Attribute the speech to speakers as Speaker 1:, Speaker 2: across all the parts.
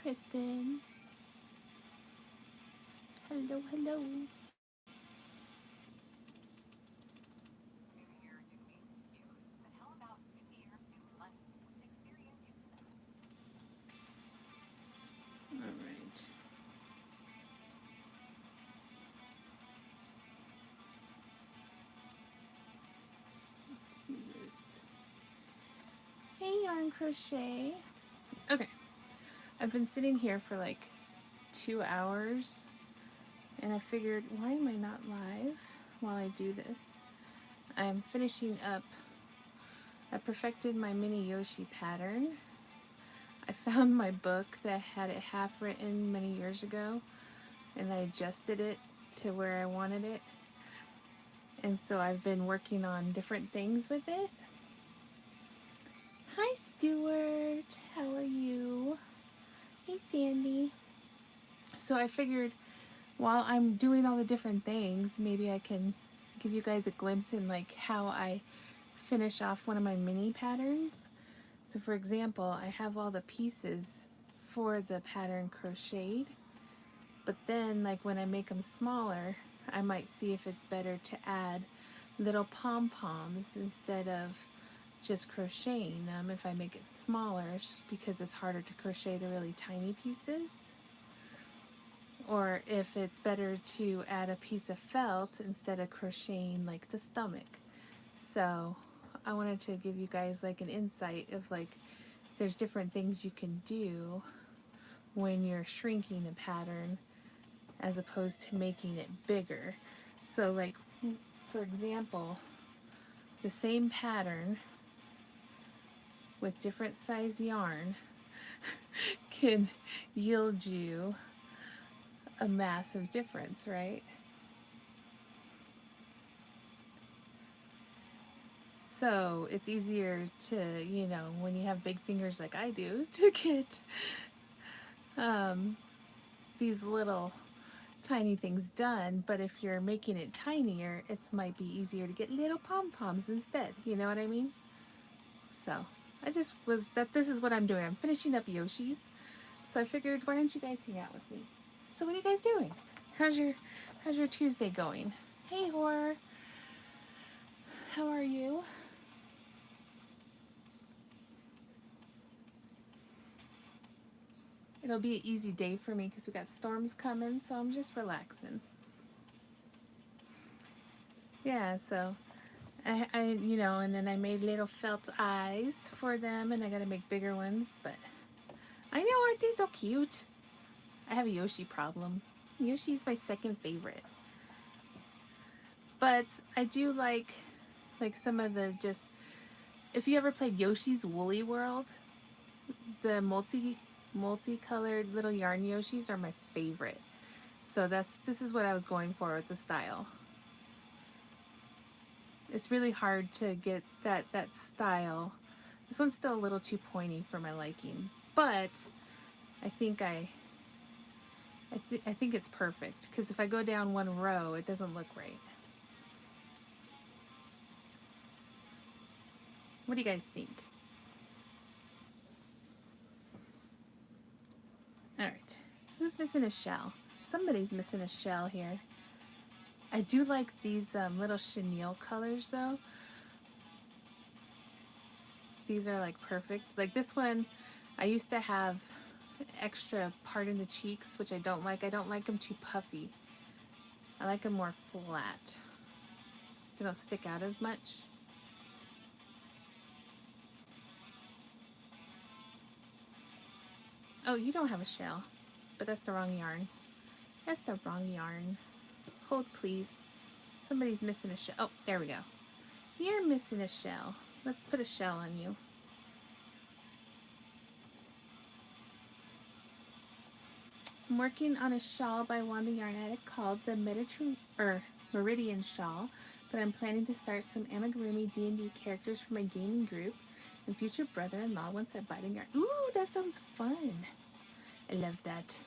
Speaker 1: Kristen. Hello, hello. All right. Let's see this. Hey, Yarn Crochet. Okay. I've been sitting here for like 2 hours, and I figured, why am I not live while I do this? I'm finishing up. I perfected my mini Yoshi pattern. I found my book that had it half written many years ago, and I adjusted it to where I wanted it. And so I've been working on different things with it. Hi, Stuart. How are you? Hey, Sandy. So I figured while I'm doing all the different things, maybe I can give you guys a glimpse in like how I finish off one of my mini patterns. So for example, I have all the pieces for the pattern crocheted, but then like when I make them smaller, I might see if it's better to add little pom-poms instead of just crocheting them if I make it smaller, because it's harder to crochet the really tiny pieces. Or if it's better to add a piece of felt instead of crocheting like the stomach. So I wanted to give you guys like an insight of like there's different things you can do when you're shrinking a pattern as opposed to making it bigger. So like for example, the same pattern with different size yarn can yield you a massive difference, right? So it's easier to, you know, when you have big fingers like I do, to get these little tiny things done. But if you're making it tinier, it might be easier to get little pom-poms instead. You know what I mean? So I just was that this is what I'm doing. I'm finishing up Yoshi's. So I figured, why don't you guys hang out with me? So what are you guys doing? How's your Tuesday going? Hey, Horror. How are you? It'll be an easy day for me because we got storms coming, so I'm just relaxing. Yeah, so I you know, and then I made little felt eyes for them, and I gotta make bigger ones, but I know, aren't they so cute? I have a Yoshi problem. Yoshi's my second favorite. But I do like some of the just, if you ever played Yoshi's Woolly World, the multicolored little yarn Yoshis are my favorite. So this is what I was going for with the style. It's really hard to get that style. This one's still a little too pointy for my liking, but I think I think it's perfect, because if I go down one row, it doesn't look right. What do you guys think? All right, who's missing a shell? Somebody's missing a shell here. I do like these little chenille colors though. These are like perfect. Like this one, I used to have extra part in the cheeks, which I don't like. I don't like them too puffy. I like them more flat. They don't stick out as much. Oh, you don't have a shell, but that's the wrong yarn. That's the wrong yarn. Hold, please. Somebody's missing a shell. Oh, there we go. You're missing a shell. Let's put a shell on you. I'm working on a shawl by Wanda Yarn Addict called the Meridian Shawl, but I'm planning to start some amigurumi D&D characters for my gaming group and future brother-in-law once I buy the yarn. Ooh, that sounds fun. I love that.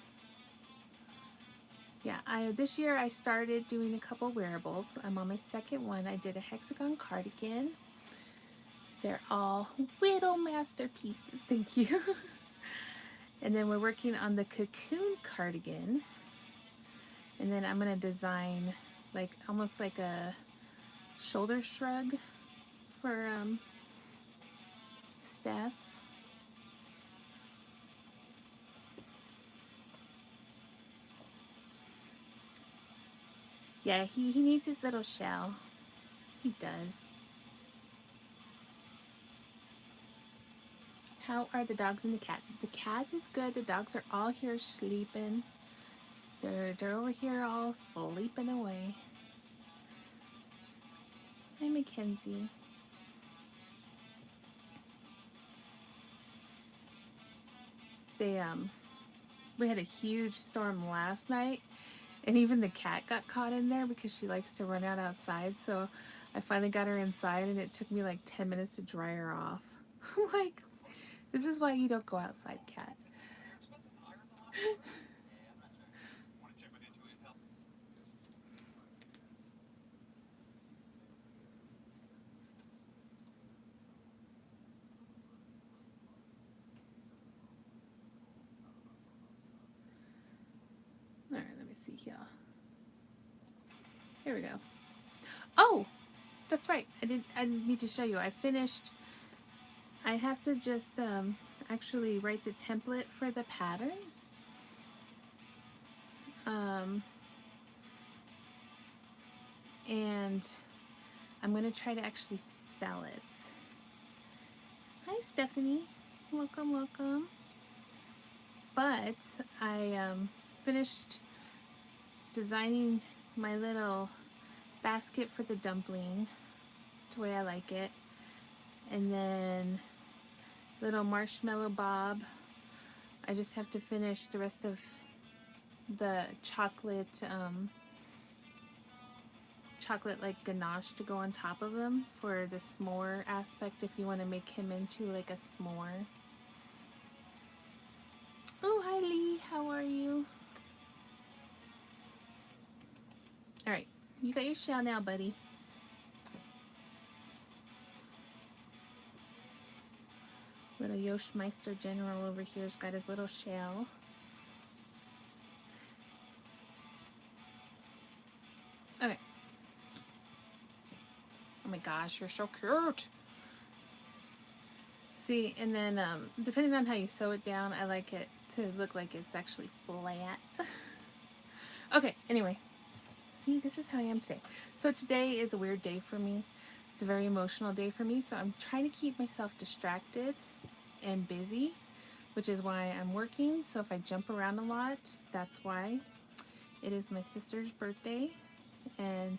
Speaker 1: Yeah, this year I started doing a couple wearables. I'm on my second one. I did a hexagon cardigan. They're all Whittle masterpieces. Thank you. And then we're working on the cocoon cardigan. And then I'm going to design like almost like a shoulder shrug for Steph. Yeah, he needs his little shell. He does. How are the dogs and the cat? The cat is good. The dogs are all here sleeping. They're over here all sleeping away. Hi, Mackenzie. We had a huge storm last night, and even the cat got caught in there because she likes to run out outside. So I finally got her inside, and it took me like 10 minutes to dry her off. I'm like, this is why you don't go outside, cat. All right, let me see here. Here we go. Oh, that's right. I need to show you. I finished. I have to just actually write the template for the pattern. And I'm going to try to actually sell it. Hi, Stephanie. Welcome, welcome. But I finished designing my little basket for the dumpling the way I like it. And then little marshmallow bob. I just have to finish the rest of the chocolate chocolate like ganache to go on top of them for the s'more aspect if you want to make him into like a s'more. Oh, hi Lee, how are you? Alright, you got your shell now, buddy. Little Yoshmeister General over here's got his little shell. Okay. Oh my gosh, you're so cute. See, and then depending on how you sew it down, I like it to look like it's actually flat. Okay, anyway. See, this is how I am today. So today is a weird day for me. It's a very emotional day for me, so I'm trying to keep myself distracted and busy, which is why I'm working. So if I jump around a lot, that's why. It is my sister's birthday, and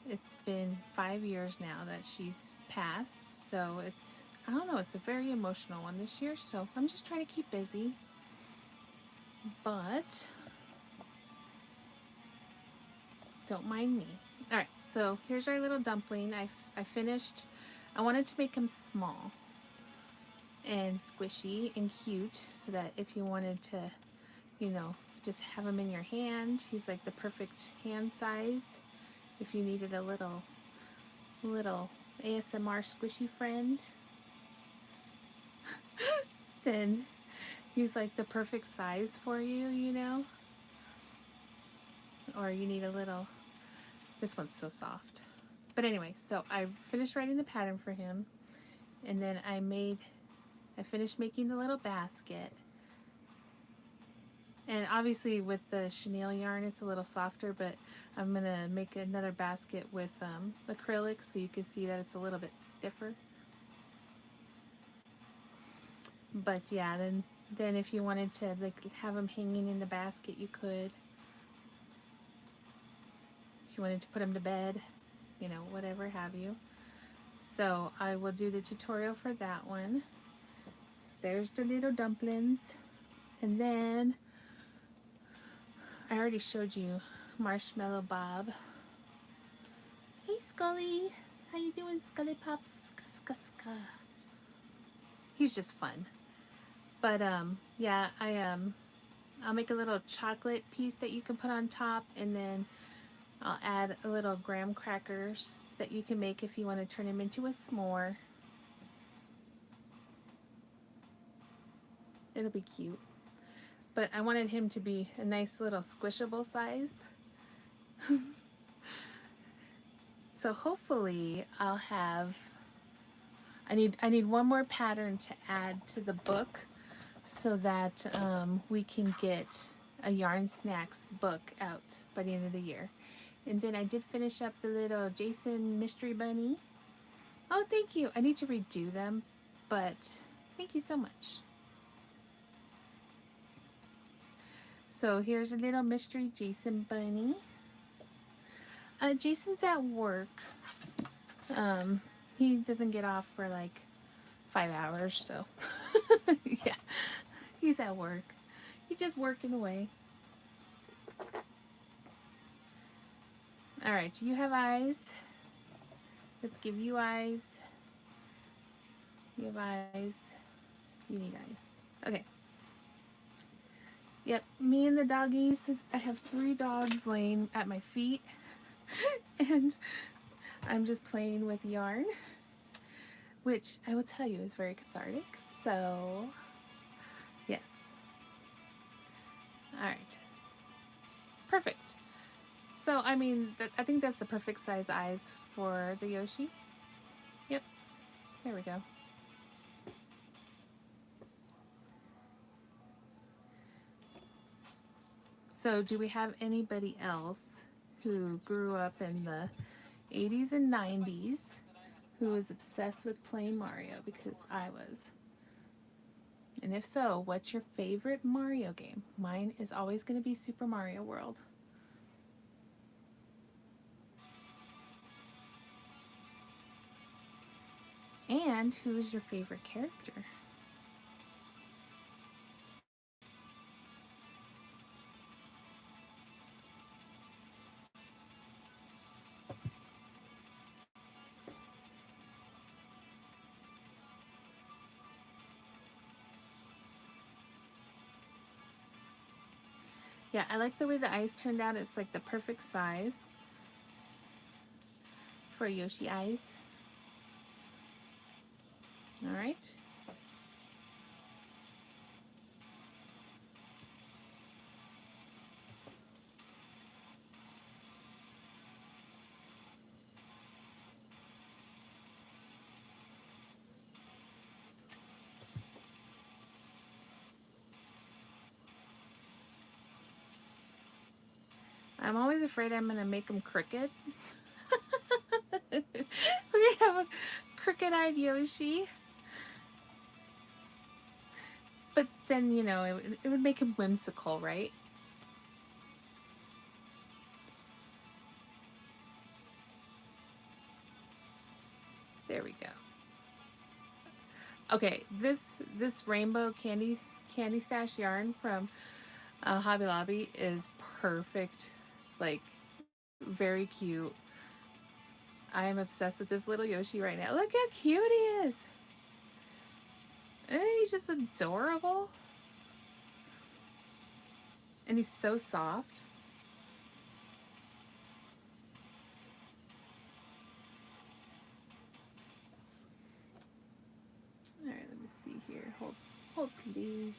Speaker 1: it's been 5 years now that she's passed, so it's, I don't know, it's a very emotional one this year, so I'm just trying to keep busy. But don't mind me. Alright, so here's our little dumpling. I finished. I wanted to make him small and squishy and cute so that if you wanted to, you know, just have him in your hand, he's like the perfect hand size. If you needed a little ASMR squishy friend, then he's like the perfect size for you, you know? Or you need a little, this one's so soft. But anyway, so I finished writing the pattern for him, and then I finished making the little basket. And obviously with the chenille yarn, it's a little softer, but I'm going to make another basket with acrylic so you can see that it's a little bit stiffer. But yeah, then if you wanted to like have them hanging in the basket, you could. If you wanted to put them to bed, you know, whatever have you. So I will do the tutorial for that one. So there's the little dumplings. And then I already showed you Marshmallow Bob. Hey Scully, how you doing, Scully Pops? Ska. He's just fun. But yeah, I'll make a little chocolate piece that you can put on top, and then I'll add a little graham crackers that you can make if you want to turn them into a s'more. It'll be cute. but I wanted him to be a nice little squishable size. So hopefully I'll have, I need one more pattern to add to the book so that we can get a Yarn Snacks book out by the end of the year. And then I did finish up the little Jason Mystery Bunny. Oh, thank you. I need to redo them, but thank you so much. So here's a little mystery Jason Bunny. Jason's at work. He doesn't get off for like 5 hours, so yeah, he's at work. He's just working away. All right, you have eyes. Let's give you eyes. You have eyes. You need eyes. Okay. Yep, me and the doggies. I have 3 dogs laying at my feet, and I'm just playing with yarn, which I will tell you is very cathartic. So, yes. All right. Perfect. So, I mean, I think that's the perfect size eyes for the Yoshi. Yep. There we go. So, do we have anybody else who grew up in the 80s and 90s who was obsessed with playing Mario? Because I was. And if so, what's your favorite Mario game? Mine is always going to be Super Mario World. And who is your favorite character? Yeah, I like the way the eyes turned out. It's like the perfect size for Yoshi eyes. All right. I'm always afraid I'm going to make them crooked. We're going to have a crooked-eyed Yoshi. But then, you know, it would make him whimsical, right? There we go. Okay, this rainbow candy stash yarn from Hobby Lobby is perfect. Like, very cute. I am obsessed with this little Yoshi right now. Look how cute he is. And he's just adorable. And he's so soft. All right, let me see here. Hold please.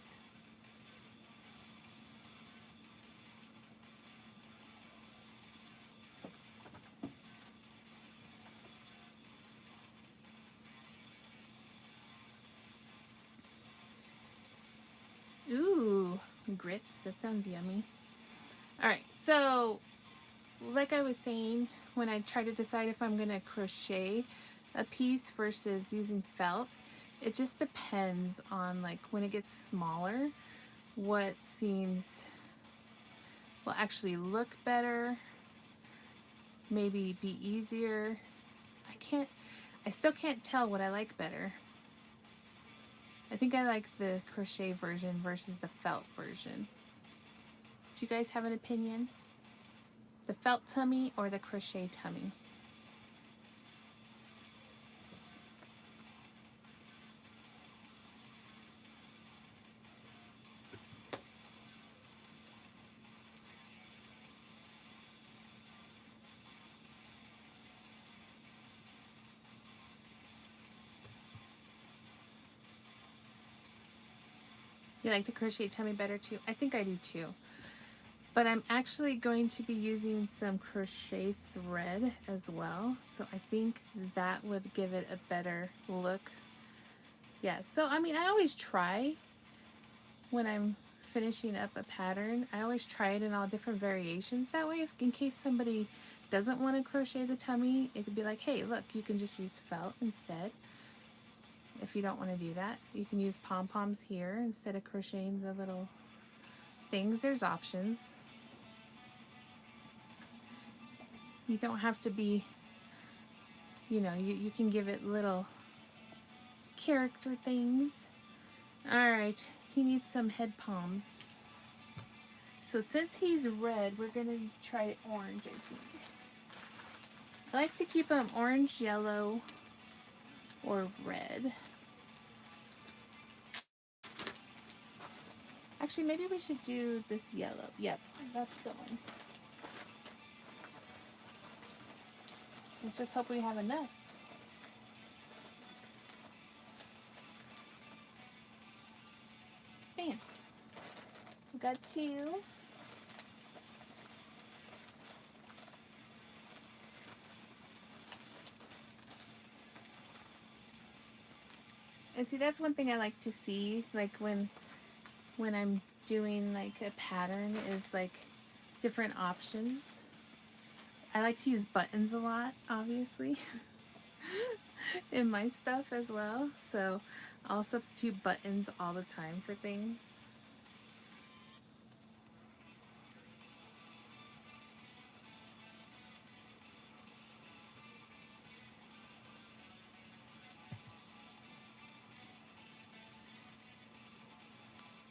Speaker 1: Ooh, grits. That sounds yummy. All right, so like I was saying, when I try to decide if I'm going to crochet a piece versus using felt, it just depends on, like, when it gets smaller, what seems will actually look better, maybe be easier. I still can't tell what I like better. I think I like the crochet version versus the felt version. Do you guys have an opinion? The felt tummy or the crochet tummy? You like the crochet tummy better too? I think I do too. But I'm actually going to be using some crochet thread as well. So I think that would give it a better look. Yeah, so I mean, I always try when I'm finishing up a pattern. I always try it in all different variations. That way, if, in case somebody doesn't want to crochet the tummy, it could be like, hey, look, you can just use felt instead. If you don't want to do that, you can use pom-poms here instead of crocheting the little things. There's options. You don't have to be, you know, you can give it little character things. All right, he needs some head palms. So since he's red, we're gonna try orange, I think. I like to keep them orange, yellow, or red. Actually, maybe we should do this yellow. Yep, that's the one. Let's just hope we have enough. Bam. We got 2. And see, that's one thing I like to see, like when I'm doing like a pattern, is like different options. I like to use buttons a lot, obviously, in my stuff as well. So I'll substitute buttons all the time for things.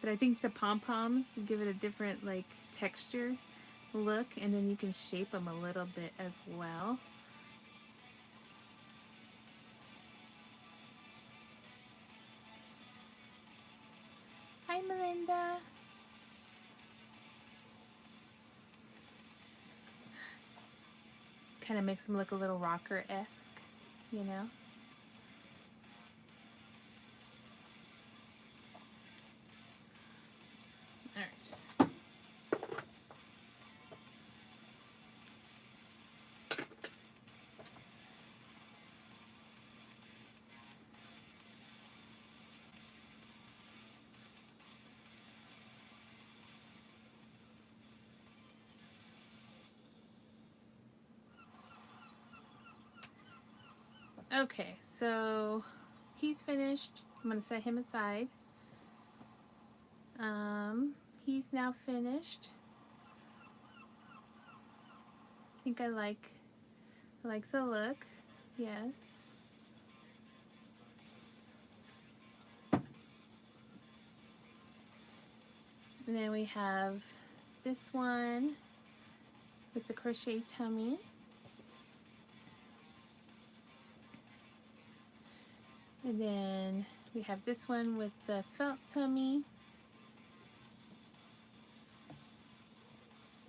Speaker 1: But I think the pom-poms give it a different like texture look, and then you can shape them a little bit as well. Hi, Melinda. Kind of makes them look a little rocker-esque, you know? All right. Okay, so he's finished. I'm going to set him aside. He's now finished. I think I like the look. Yes. And then we have this one with the crochet tummy. And then we have this one with the felt tummy.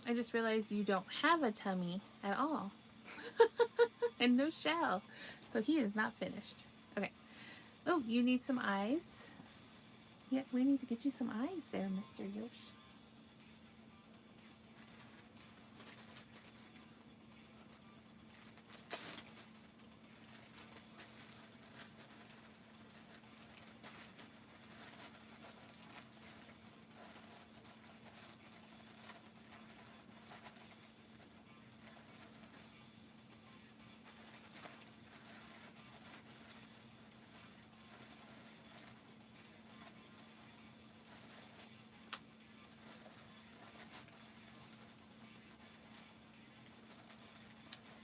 Speaker 1: I just realized you don't have a tummy at all. And no shell. So he is not finished. Okay. Oh, you need some eyes. Yeah, we need to get you some eyes there, Mr. Yosh.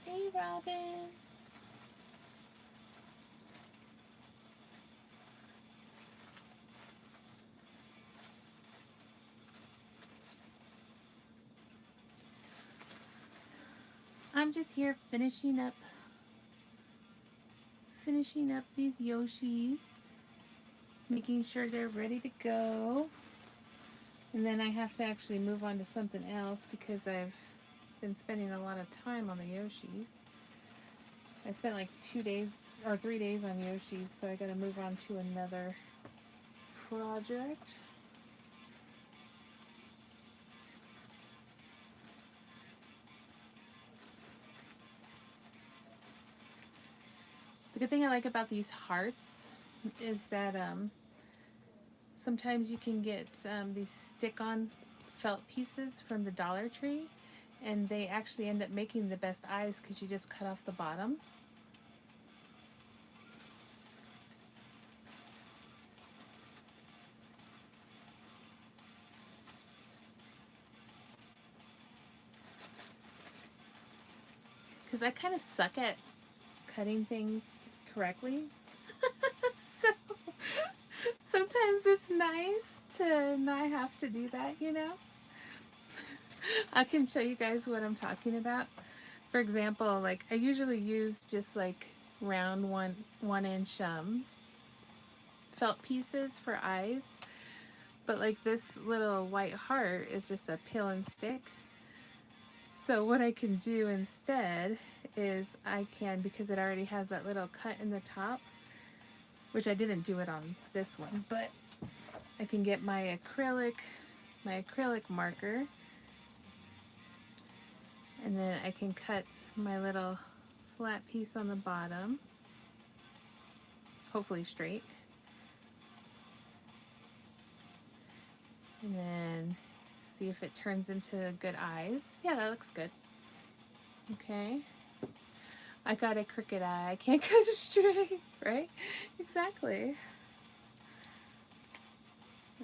Speaker 1: Hey, Robin. I'm just here finishing up these Yoshis, making sure they're ready to go. And then I have to actually move on to something else because I've been spending a lot of time on the Yoshis. I spent like 2 days or 3 days on Yoshis, so I gotta move on to another project. good thing I like about these hearts is that sometimes you can get these stick-on felt pieces from the Dollar Tree, and they actually end up making the best eyes because you just cut off the bottom. Because I kind of suck at cutting things correctly. So sometimes it's nice to not have to do that, you know? I can show you guys what I'm talking about. For example, like I usually use just like round one inch felt pieces for eyes, but like this little white heart is just a peel and stick. So what I can do instead is I can, because it already has that little cut in the top, which I didn't do it on this one, but I can get my acrylic marker, and then I can cut my little flat piece on the bottom, hopefully straight, and then see if it turns into good eyes. Yeah, that looks good. Okay. I got a crooked eye. I can't cut it straight, right? Exactly.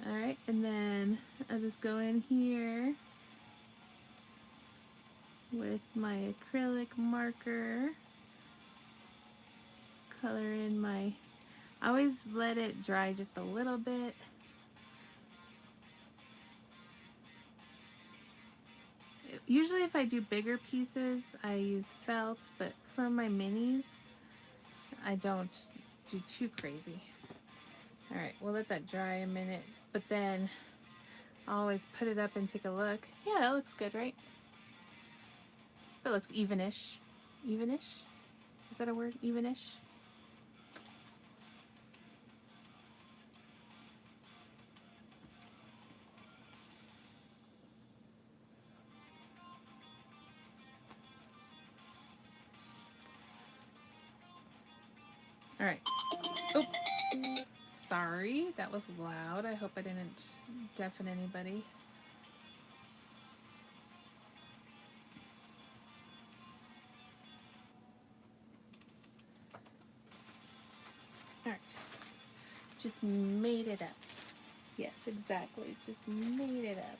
Speaker 1: All right, and then I'll just go in here with my acrylic marker, color in my, I always let it dry just a little bit. Usually if I do bigger pieces, I use felt, but for my minis, I don't do too crazy. All right, we'll let that dry a minute, but then I'll always put it up and take a look. Yeah, that looks good, right? That looks evenish. Evenish? Is that a word? Evenish? All right. Oh, sorry, that was loud. I hope I didn't deafen anybody. All right. Just made it up. Yes, exactly. Just made it up.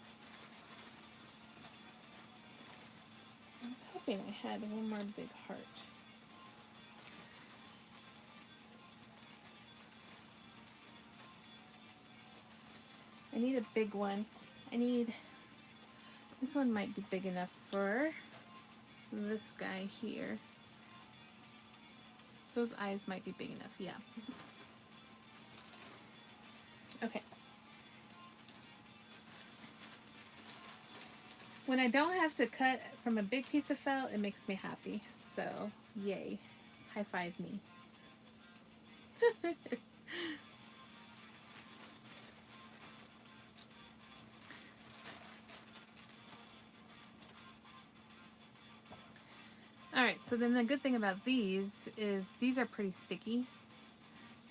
Speaker 1: I was hoping I had one more big heart. I need a big one. This one might be big enough for this guy here. Those eyes might be big enough, yeah. Okay. When I don't have to cut from a big piece of felt, it makes me happy. So, yay. High five me. Alright, so then the good thing about these is these are pretty sticky.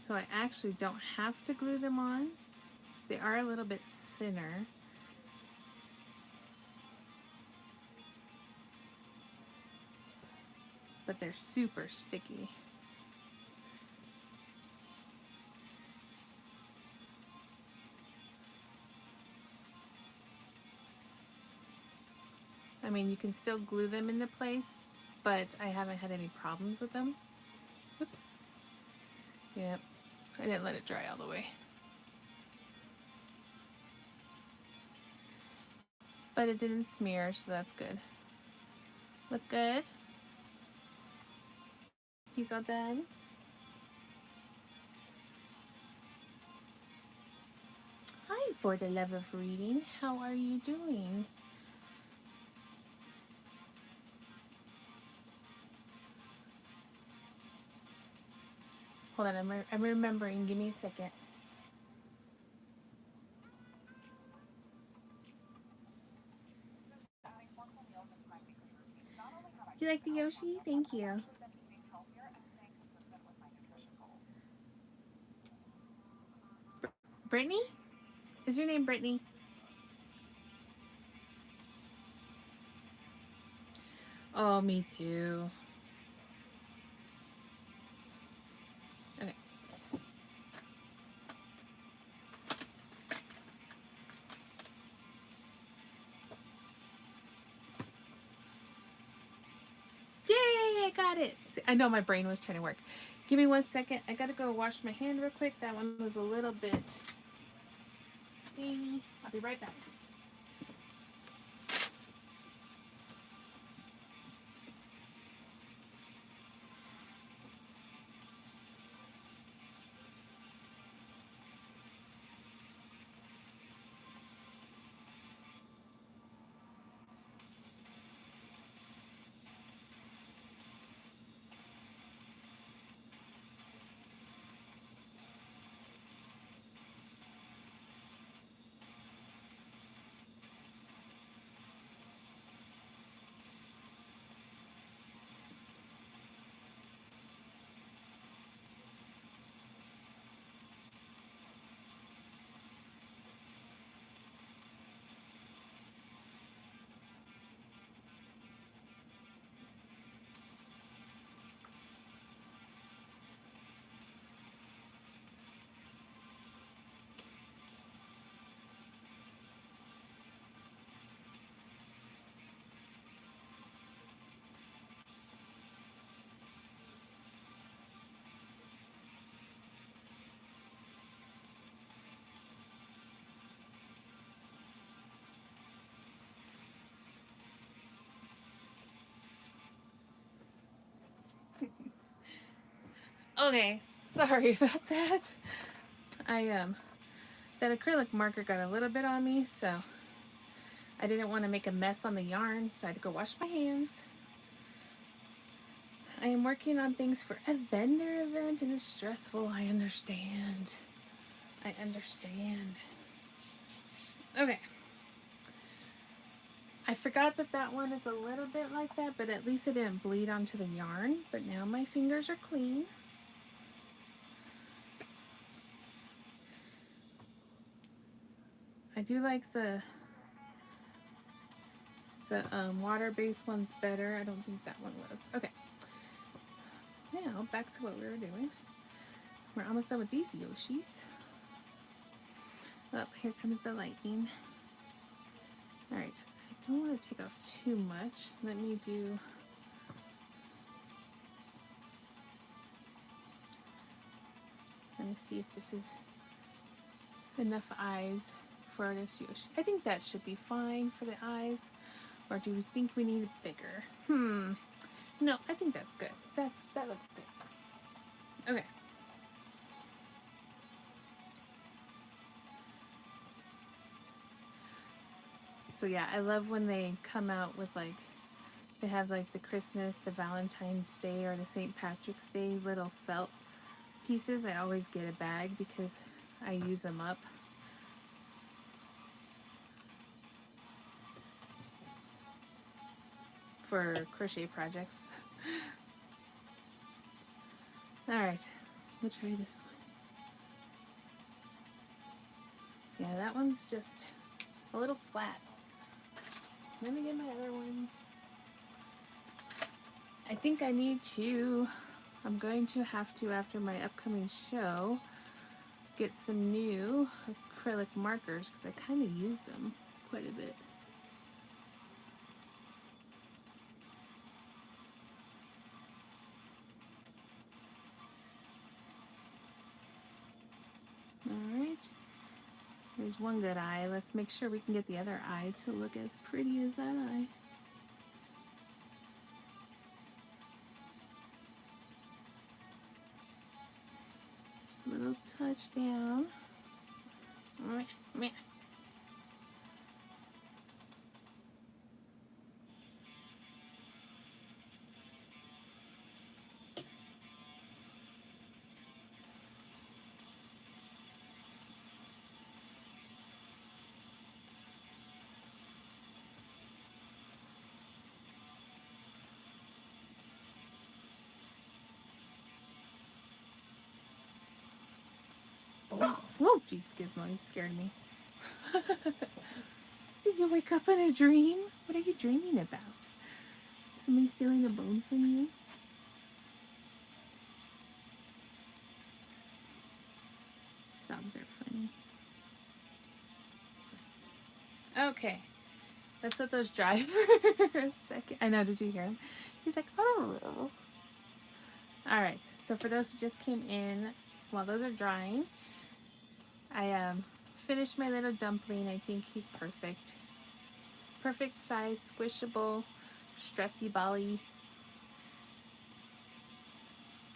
Speaker 1: So I actually don't have to glue them on. They are a little bit thinner. But they're super sticky. I mean, you can still glue them into place, but I haven't had any problems with them. Oops. Yep, I didn't let it dry all the way. But it didn't smear, so that's good. Look good? He's all done. Hi, for the love of reading. How are you doing? Hold on, I'm remembering. Give me a second. You like the Yoshi? Thank you. Brittany? Is your name Brittany? Oh, me too. Okay. Yay, I got it. I know my brain was trying to work. Give me 1 second. I gotta go wash my hand real quick. That one was a little bit stainy. I'll be right back. Okay, sorry about that. That acrylic marker got a little bit on me, so I didn't want to make a mess on the yarn, so I had to go wash my hands. I am working on things for a vendor event and it's stressful. I understand. I understand. Okay. I forgot that that one is a little bit like that, but at least it didn't bleed onto the yarn. But now my fingers are clean. I do like the water-based one's better. I don't think that one was. Okay. Now, back to what we were doing. We're almost done with these Yoshis. Oh, here comes the lightning. Alright, I don't want to take off too much. Let me see if this is enough eyes for this Yoshi. I think that should be fine for the eyes. Or do we think we need it bigger? No, I think that's good. That looks good. Okay. So yeah, I love when they come out with like, they have like the Christmas, the Valentine's Day, or the St. Patrick's Day little felt pieces. I always get a bag because I use them up. For crochet projects. Alright, we'll try this one. Yeah, that one's just a little flat. Let me get my other one. I think I need to, I'm going to have to, after my upcoming show, get some new acrylic markers because I kind of use them quite a bit. Alright, there's one good eye. Let's make sure we can get the other eye to look as pretty as that eye. Just a little touch down. Whoa, geez, Gizmo, you scared me. Did you wake up in a dream? What are you dreaming about? Somebody stealing a bone from you? Dogs are funny. Okay, let's let those dry for a second. I know, did you hear him? He's like, oh. Alright, so for those who just came in, while those are drying, I finished my little dumpling. I think he's perfect. Perfect size, squishable, stressy bally.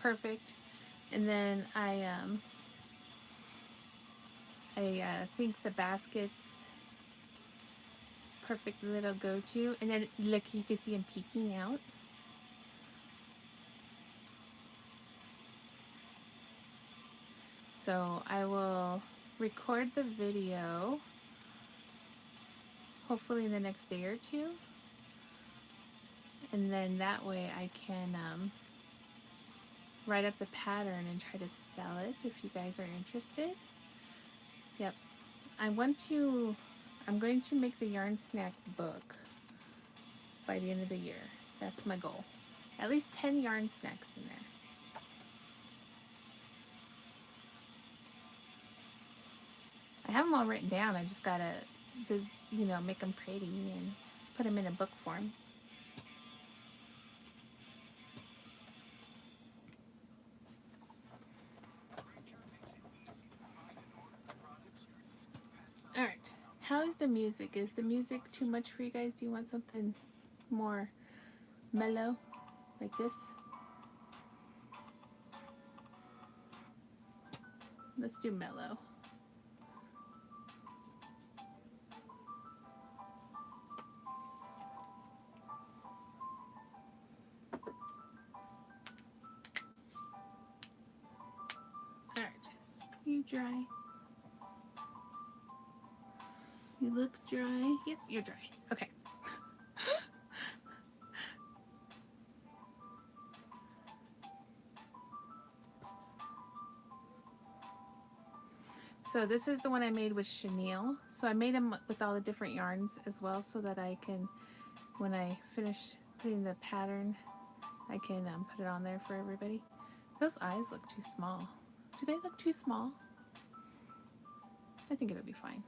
Speaker 1: Perfect. And then I think the basket's perfect little go-to. And then look, you can see him peeking out. So I will record the video hopefully in the next day or two, and then that way I can write up the pattern and try to sell it if you guys are interested. Yep, I'm going to make the yarn snack book by the end of the year. That's my goal. At least 10 yarn snacks in there. I have them all written down. I just gotta, you know, make them pretty and put them in a book form. All right. How is the music? Is the music too much for you guys? Do you want something more mellow, like this? Let's do mellow. You dry? You look dry? Yep, you're dry. Okay. So this is the one I made with chenille. So I made them with all the different yarns as well, so that I can, when I finish putting the pattern, I can put it on there for everybody. Those eyes look too small. Do they look too small? I think it'll be fine.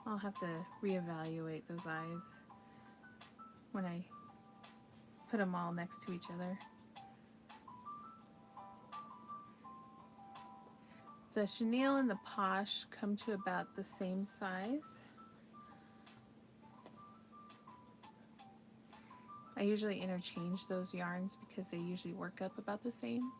Speaker 1: I'll have to reevaluate those eyes when I put them all next to each other. The chenille and the posh come to about the same size. I usually interchange those yarns because they usually work up about the same.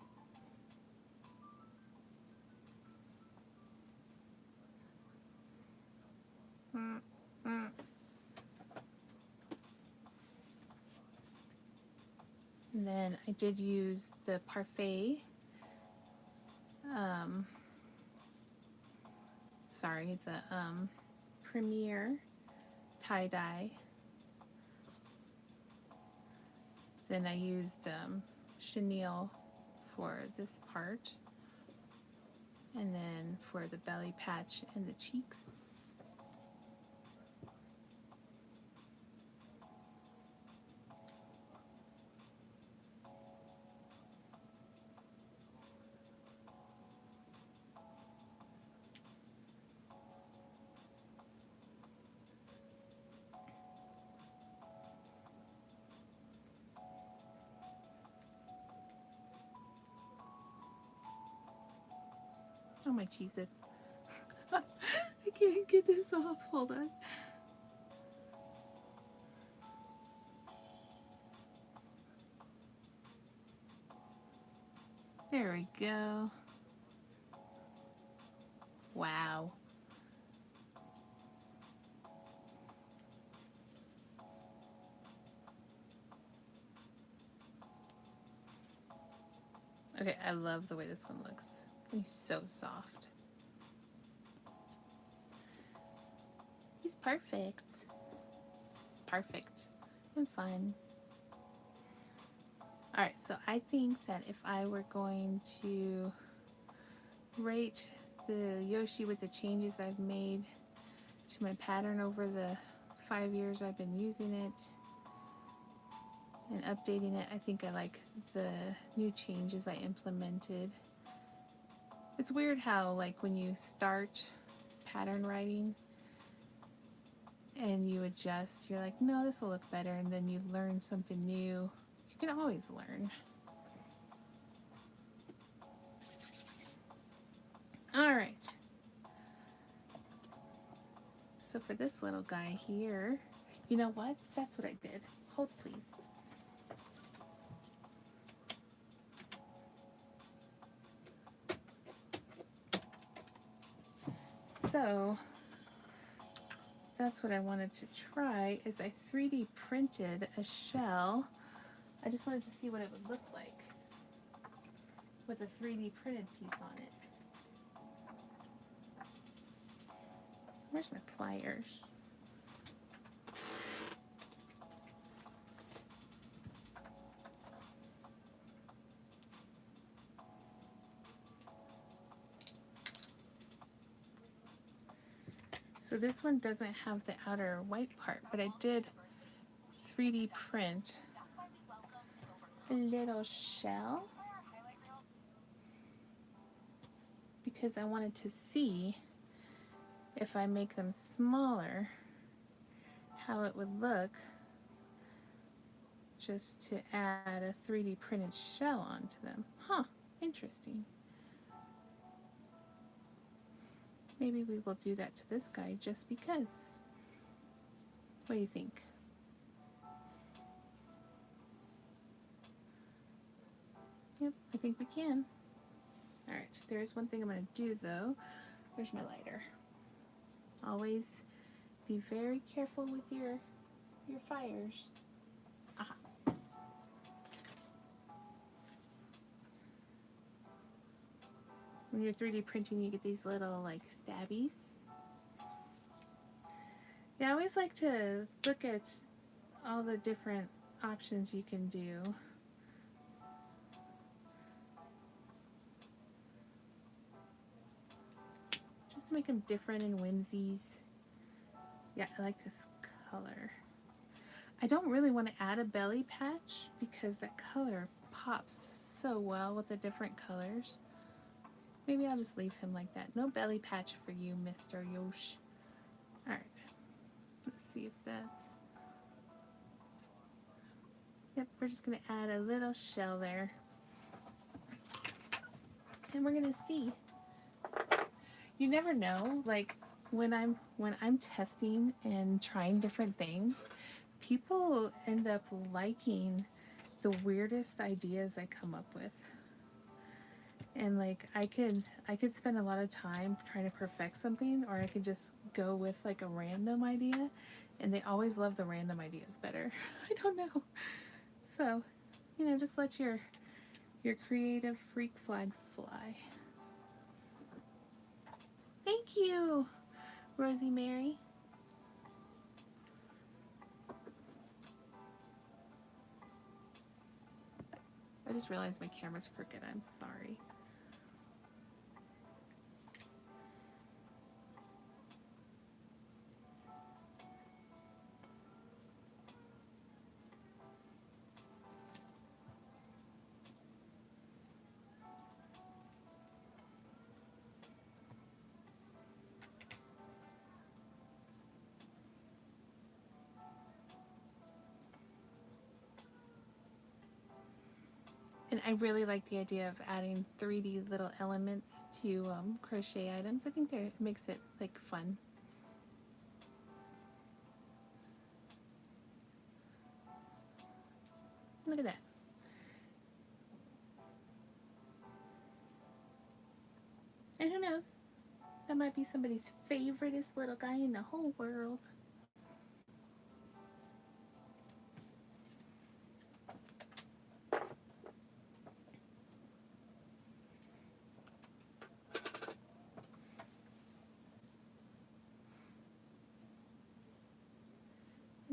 Speaker 1: And then I did use the Parfait, the Premier tie-dye. Then I used chenille for this part, and then for the belly patch and the cheeks. Oh, my Cheez-Its. I can't get this off. Hold on. There we go. Wow. Okay, I love the way this one looks. He's so soft. He's perfect. He's perfect and fun. Alright, so I think that if I were going to rate the Yoshi with the changes I've made to my pattern over the 5 years I've been using it and updating it, I think I like the new changes I implemented. It's weird how, like, when you start pattern writing and you adjust, you're like, no, this will look better, and then you learn something new. You can always learn. All right. So for this little guy here, you know what? That's what I did. Hold, please. So that's what I wanted to try, is I 3D printed a shell. I just wanted to see what it would look like with a 3D printed piece on it. Where's my pliers? So this one doesn't have the outer white part, but I did 3D print a little shell because I wanted to see if I make them smaller how it would look just to add a 3D printed shell onto them. Huh, interesting. Maybe we will do that to this guy just because. What do you think? Yep, I think we can. Alright, there is one thing I'm going to do though. Where's my lighter? Always be very careful with your fires. Aha. When you're 3D printing, you get these little like stabbies. Yeah, I always like to look at all the different options you can do. Just to make them different and whimsies. Yeah, I like this color. I don't really want to add a belly patch because that color pops so well with the different colors. Maybe I'll just leave him like that. No belly patch for you, Mr. Yosh. Alright. Let's see if that's... Yep, we're just going to add a little shell there. And we're going to see. You never know, like when I'm testing and trying different things, people end up liking the weirdest ideas I come up with. And like I could spend a lot of time trying to perfect something, or I could just go with like a random idea, and they always love the random ideas better. I don't know. So, you know, just let your creative freak flag fly. Thank you, Rosie Mary. I just realized my camera's crooked. I'm sorry. And I really like the idea of adding 3D little elements to crochet items. I think that it makes it like fun. Look at that. And who knows? That might be somebody's favoriteest little guy in the whole world.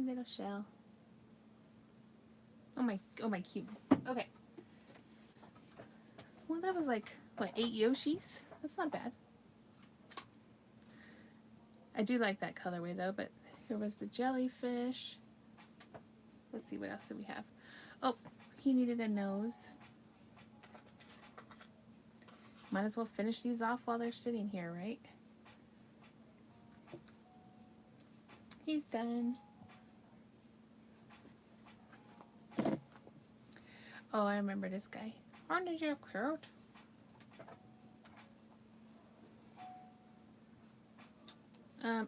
Speaker 1: little shell. Oh my cuteness. Okay. Well, that was like, what, 8 Yoshis? That's not bad. I do like that colorway though, but here was the jellyfish. Let's see, what else do we have? Oh, he needed a nose. Might as well finish these off while they're sitting here, right? He's done. Oh, I remember this guy. Aren't you cute?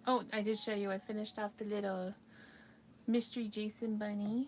Speaker 1: Oh, I did show you. I finished off the little mystery Jason bunny.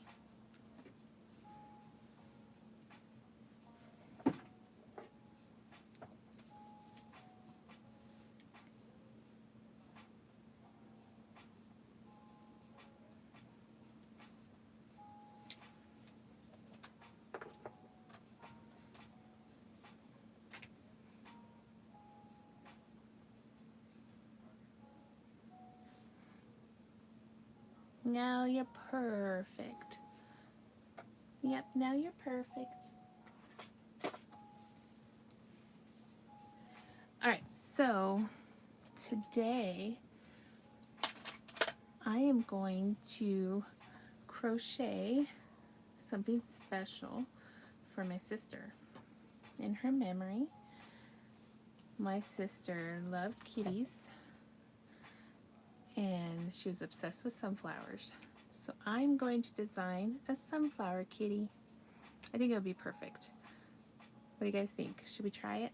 Speaker 1: Now you're perfect. Yep, now you're perfect. Alright, so today I am going to crochet something special for my sister. In her memory, my sister loved kitties and she was obsessed with sunflowers. So I'm going to design a sunflower kitty. I think it would be perfect. What do you guys think? Should we try it?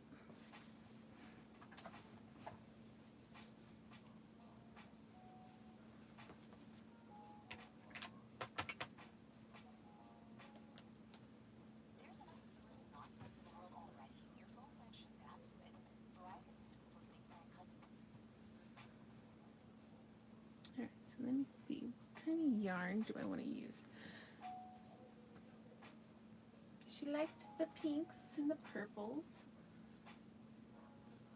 Speaker 1: Alright, so let me see. What kind of yarn do I want to use? She liked the pinks and the purples.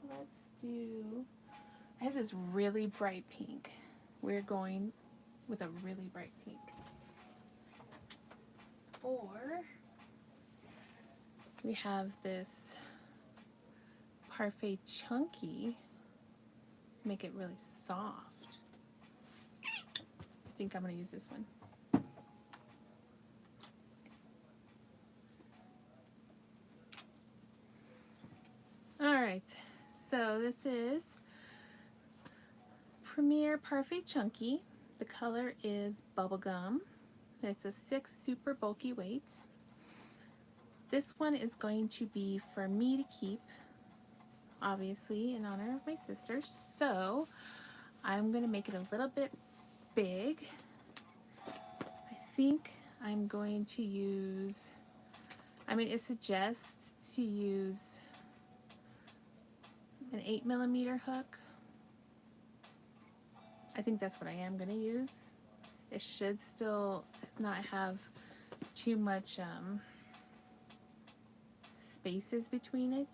Speaker 1: Let's do... I have this really bright pink. We're going with a really bright pink. Or we have this Parfait Chunky. Make it really soft. I think I'm going to use this one. Alright, so this is Premier Parfait Chunky. The color is Bubblegum. It's a 6 super bulky weight. This one is going to be for me to keep, obviously in honor of my sister. So I'm going to make it a little bit big. I think I'm going to use, it suggests to use an 8mm hook. I think that's what I am going to use. It should still not have too much spaces between it.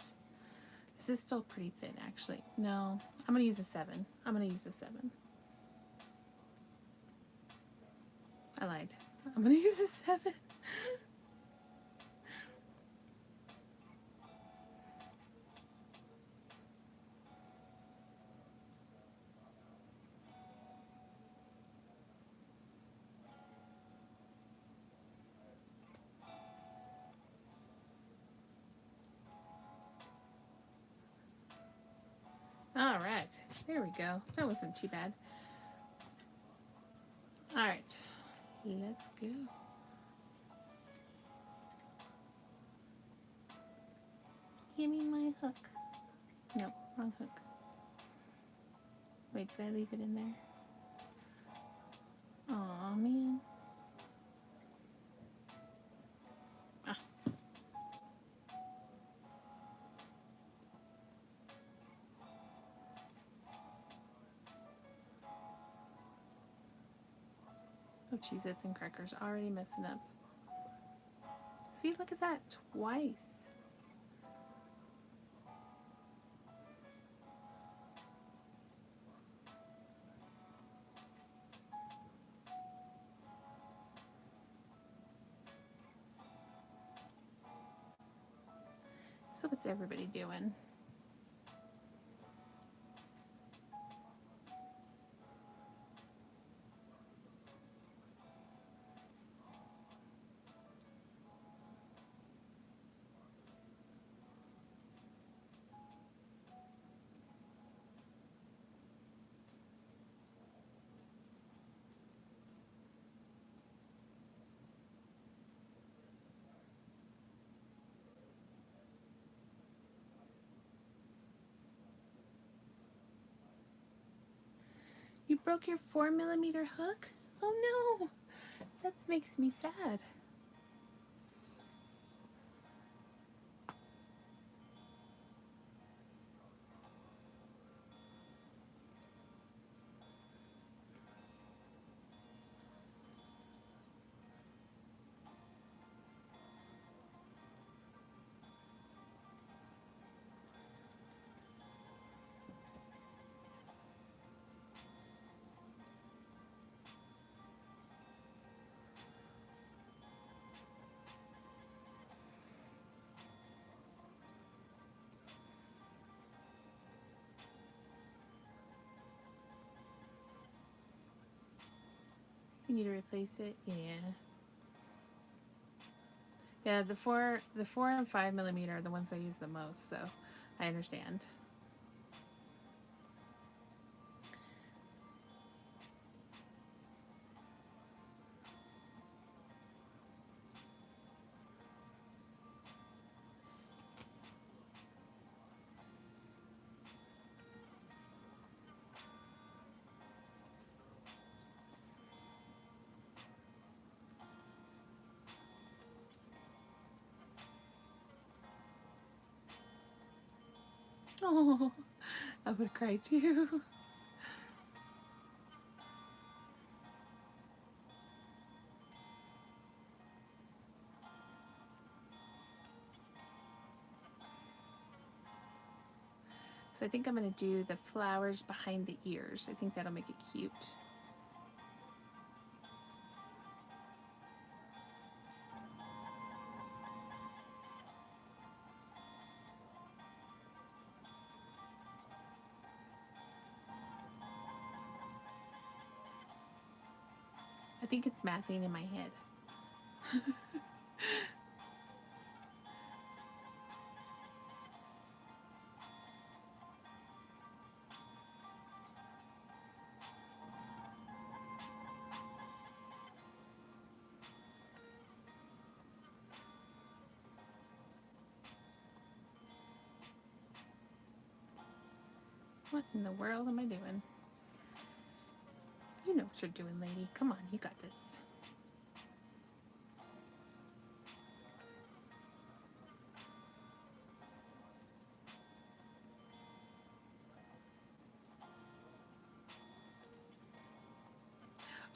Speaker 1: This is still pretty thin, actually. No, I'm going to use a 7. I'm going to use a 7. I lied. I'm going to use a 7. Alright, there we go. That wasn't too bad. Alright, let's go. Give me my hook. No, wrong hook. Wait, did I leave it in there? Aw, man. Ah. Oh, Cheez-Its and crackers already messing up. See, look at that, twice. So what's everybody doing? You broke your 4mm hook? Oh no, that makes me sad. You need to replace it? Yeah. Yeah, the 4 and 5mm are the ones I use the most, so I understand. Oh, I would cry too. So I think I'm going to do the flowers behind the ears. I think that'll make it cute. I think it's mathing in my head. What in the world am I doing? You know what you're doing, lady. Come on, you got this.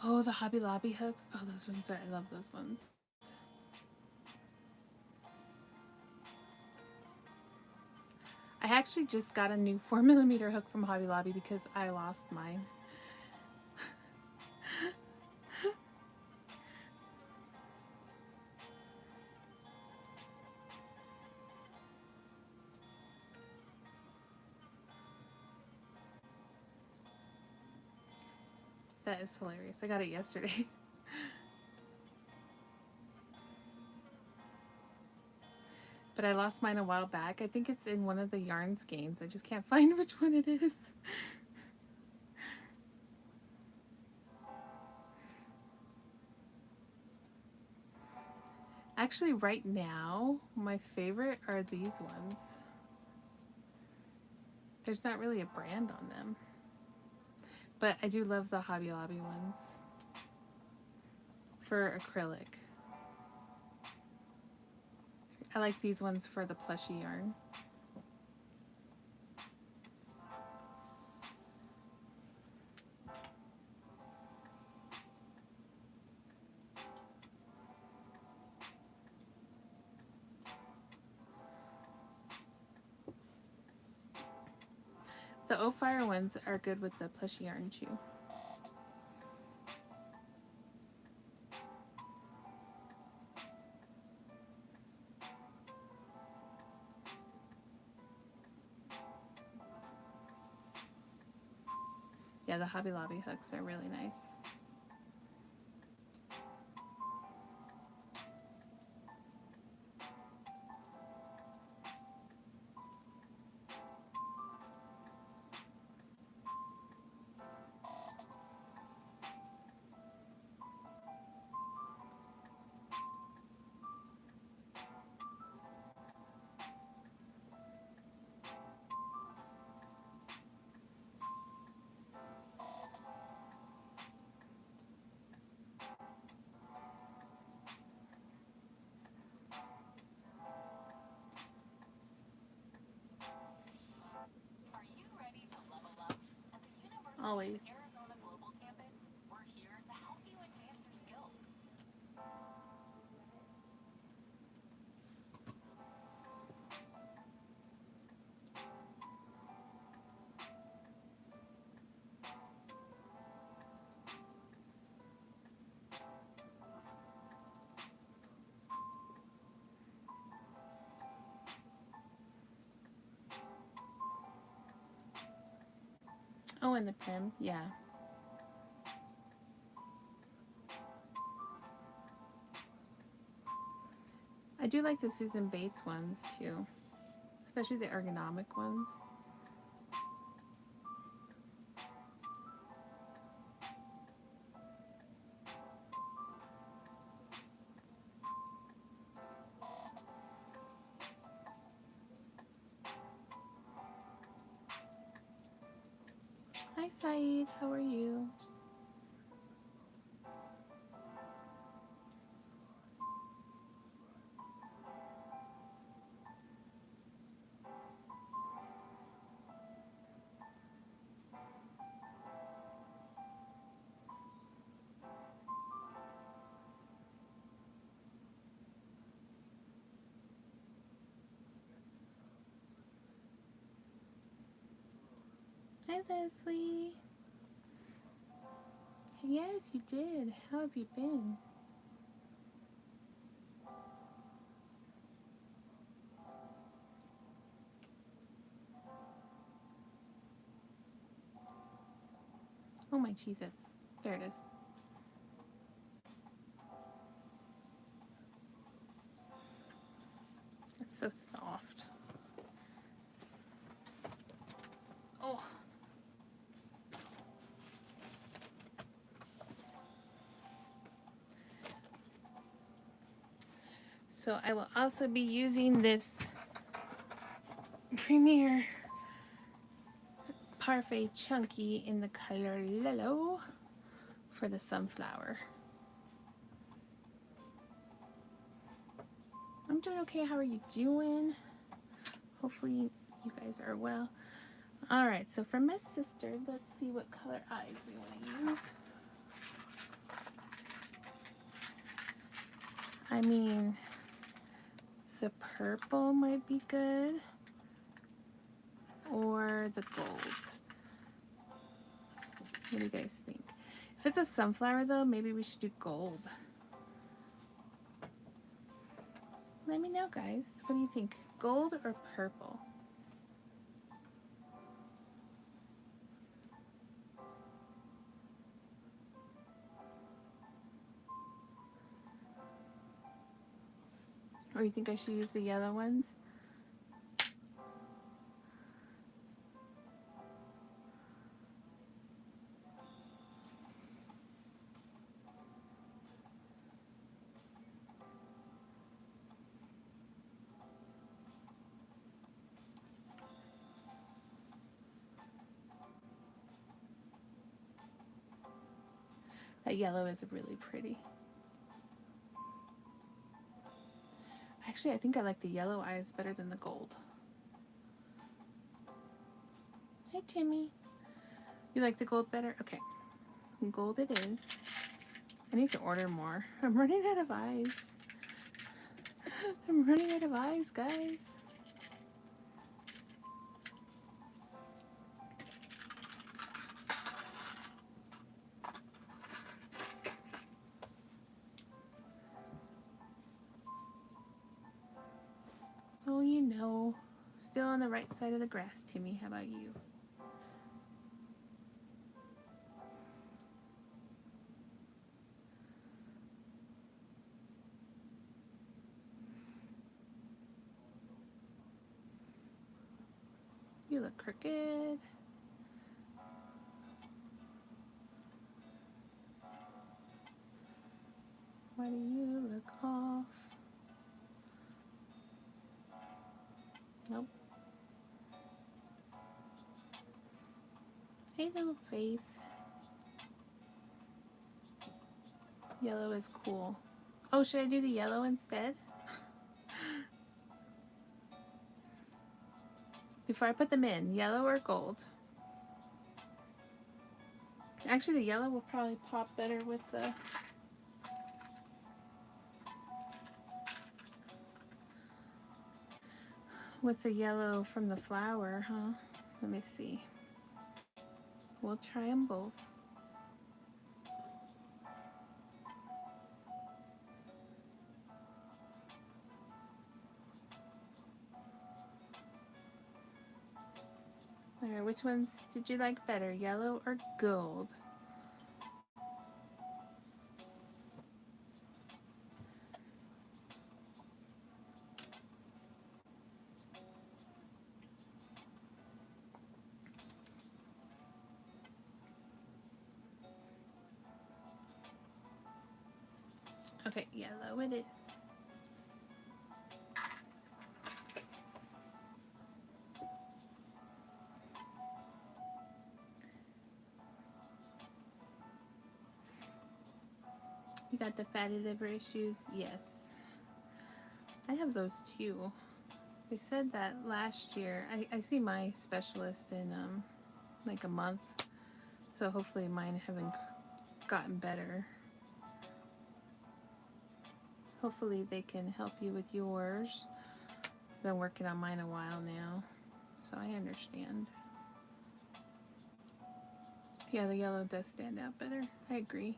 Speaker 1: Oh, the Hobby Lobby hooks. Oh, those ones are, I love those ones. I actually just got a new 4mm hook from Hobby Lobby because I lost mine. That is hilarious. I got it yesterday. But I lost mine a while back. I think it's in one of the yarn skeins. I just can't find which one it is. Actually, right now, my favorite are these ones. There's not really a brand on them. But I do love the Hobby Lobby ones for acrylic. I like these ones for the plushy yarn. The O-Fire ones are good with the plushy yarn too. Yeah, the Hobby Lobby hooks are really nice. Always. Oh, and the prim, yeah. I do like the Susan Bates ones too, especially the ergonomic ones. Hi Saeed, how are you? Hi Leslie. Yes, you did. How have you been? Oh, my Cheez-Its. There it is. It's so soft. Oh. So I will also be using this Premier Parfait Chunky in the color Lilo for the sunflower. I'm doing okay. How are you doing? Hopefully you guys are well. All right, so for my sister, let's see what color eyes we want to use. I mean, the purple might be good, or the gold. What do you guys think? If it's a sunflower though, maybe we should do gold. Let me know, guys. What do you think? Gold or purple? Or you think I should use the yellow ones? That yellow is really pretty. Actually, I think I like the yellow eyes better than the gold. Hey, Timmy. You like the gold better? Okay. Gold it is. I need to order more. I'm running out of eyes. I'm running out of eyes, guys. Oh, you know. Still on the right side of the grass, Timmy. How about you? crooked. Why do you look off? Nope. Hey, little Faith. Yellow is cool. Oh, should I do the yellow instead? Before I put them in, yellow or gold? Actually, the yellow will probably pop better with the yellow from the flower, huh? Let me see. We'll try them both. Alright, which ones did you like better, yellow or gold? Okay, yellow it is. You got the fatty liver issues? Yes. I have those too. They said that last year. I see my specialist in like a month. So hopefully mine haven't gotten better. Hopefully they can help you with yours. I've been working on mine a while now, so I understand. Yeah, the yellow does stand out better. I agree.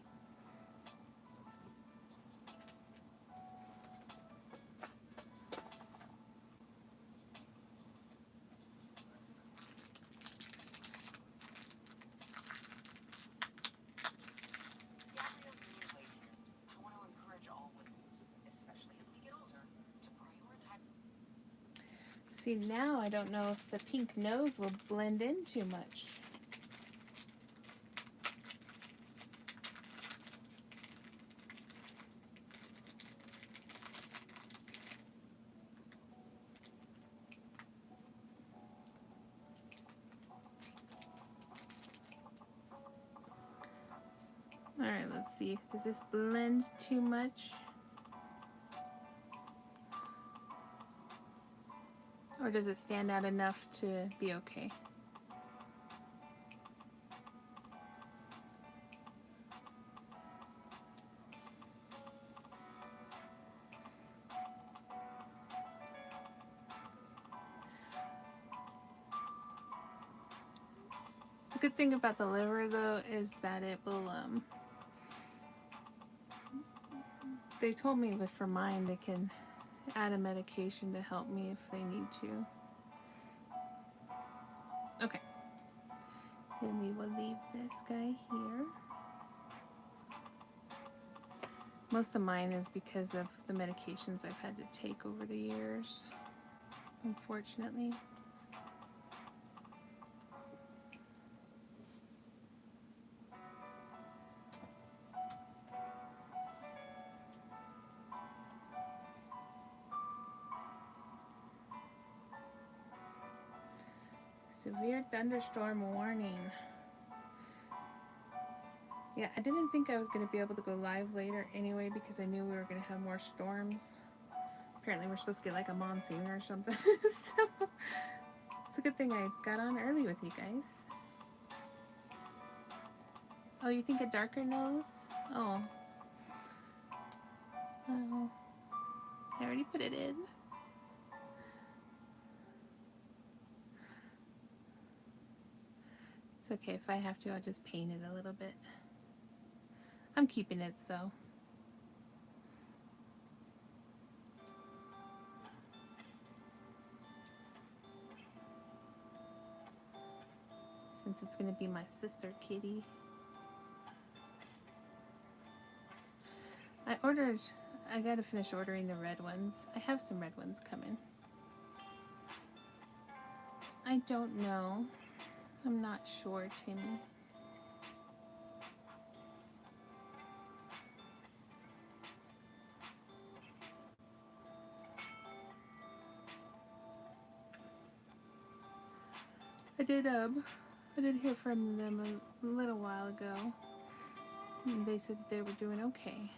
Speaker 1: See, now I don't know if the pink nose will blend in too much. Alright, let's see. Does this blend too much? Or does it stand out enough to be okay? The good thing about the liver though is that it will they told me that for mine they can add a medication to help me if they need to. Okay. Then we will leave this guy here. Most of mine is because of the medications I've had to take over the years, unfortunately. Severe thunderstorm warning. Yeah, I didn't think I was going to be able to go live later anyway because I knew we were going to have more storms. Apparently we're supposed to get like a monsoon or something. So it's a good thing I got on early with you guys. Oh, you think a darker nose? Oh. Oh. I already put it in. It's okay, if I have to, I'll just paint it a little bit. I'm keeping it so. Since it's going to be my sister kitty. I got to finish ordering the red ones. I have some red ones coming. I don't know. I'm not sure, Timmy. I did hear from them a little while ago. And they said they were doing okay.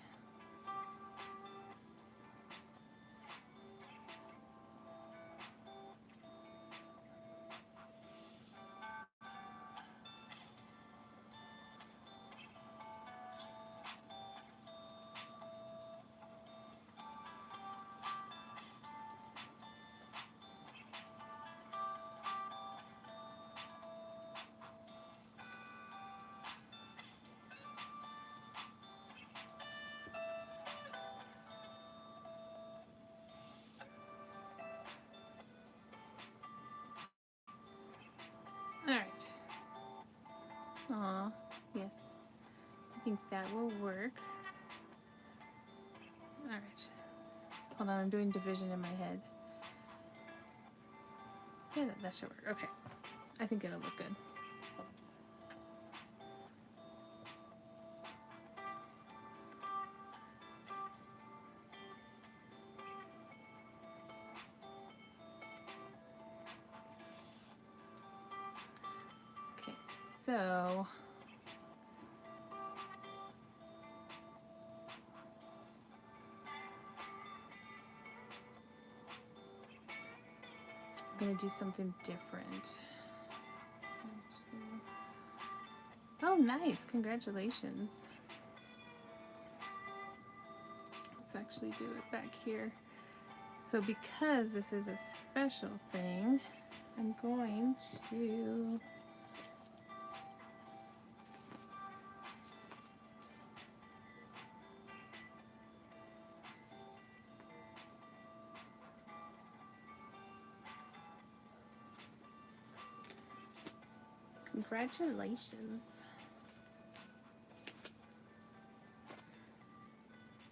Speaker 1: Alright. Aw, yes. I think that will work. Alright. Hold on, I'm doing division in my head. Yeah, that should work. Okay. I think it'll look good. Okay, so I'm gonna do something different. Oh, nice! Congratulations. Let's actually do it back here. So because this is a special thing, I'm going to congratulations.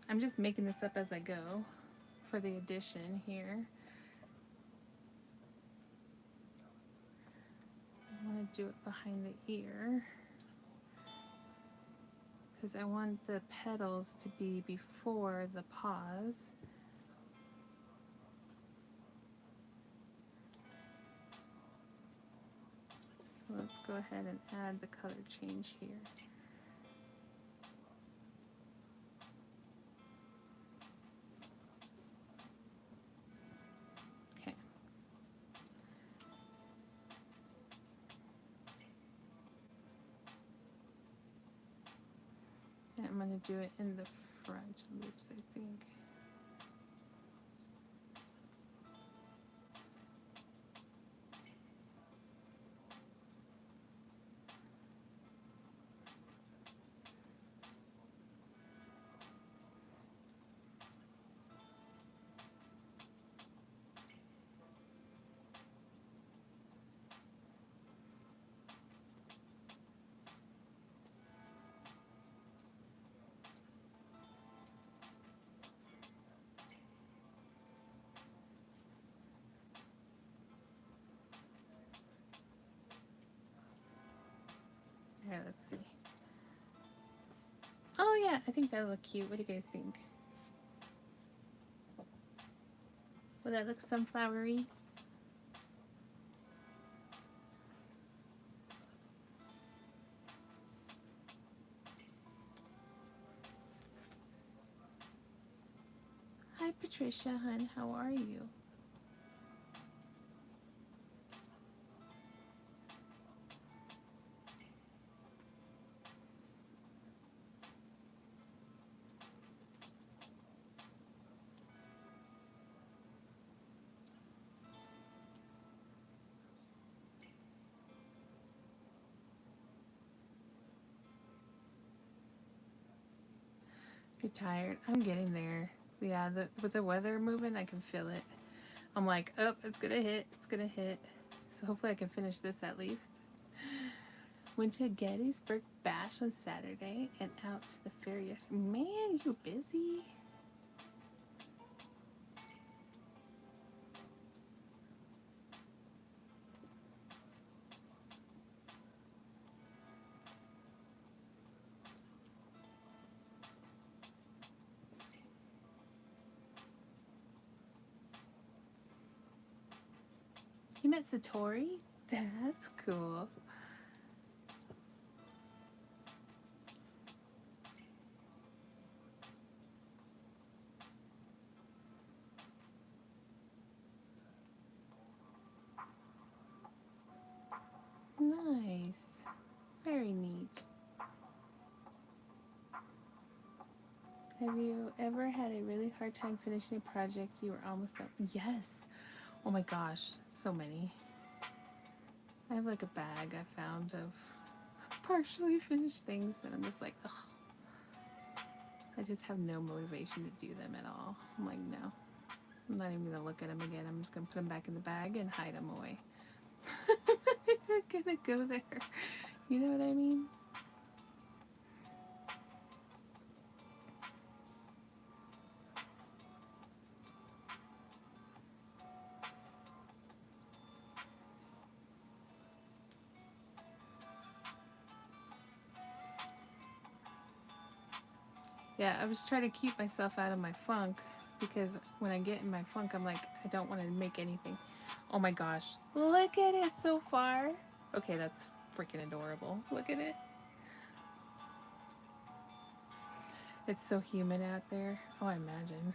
Speaker 1: I'm just making this up as I go for the addition here. I want to do it behind the ear because I want the petals to be before the paws. So let's go ahead and add the color change here. Okay. And I'm going to do it in the front loops, I think. Alright, let's see. Oh yeah, I think that'll look cute. What do you guys think? Will that look sunflowery? Hi Patricia, hun, how are you? You're tired. I'm getting there. Yeah, with the weather moving, I can feel it. I'm like, oh, it's gonna hit. It's gonna hit. So hopefully I can finish this at least. Went to Gettysburg Bash on Saturday and out to the fair yesterday. Man, you're busy. He met Satori? That's cool. Nice. Very neat. Have you ever had a really hard time finishing a project you were almost done? Yes. Oh my gosh, so many. I have like a bag I found of partially finished things and I'm just like, ugh. I just have no motivation to do them at all. I'm like, no. I'm not even gonna look at them again. I'm just gonna put them back in the bag and hide them away. I'm not gonna go there. You know what I mean? Yeah, I was trying to keep myself out of my funk because when I get in my funk, I'm like, I don't want to make anything. Oh my gosh, look at it so far. Okay, that's freaking adorable. Look at it. It's so humid out there. Oh, I imagine.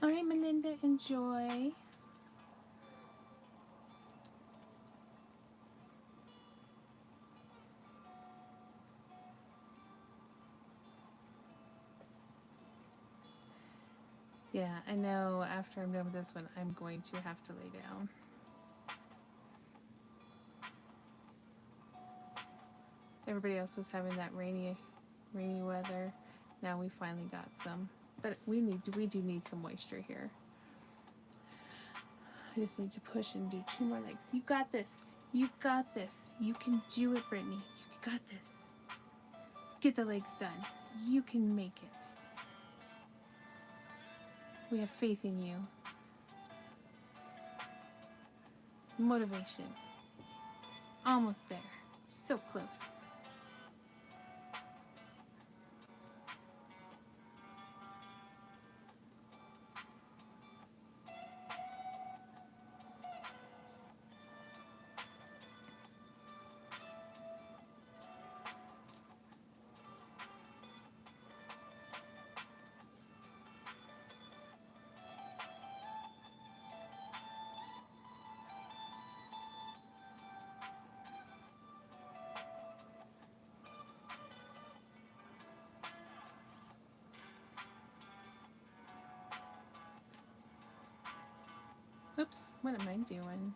Speaker 1: All right, Melinda, enjoy. Yeah, I know after I'm done with this one, I'm going to have to lay down. Everybody else was having that rainy weather. Now we finally got some. But we do need some moisture here. I just need to push and do 2 more legs. You got this. You got this. You can do it, Brittany. You got this. Get the legs done. You can make it. We have faith in you. Motivation. Almost there. So close. Oops, what am I doing?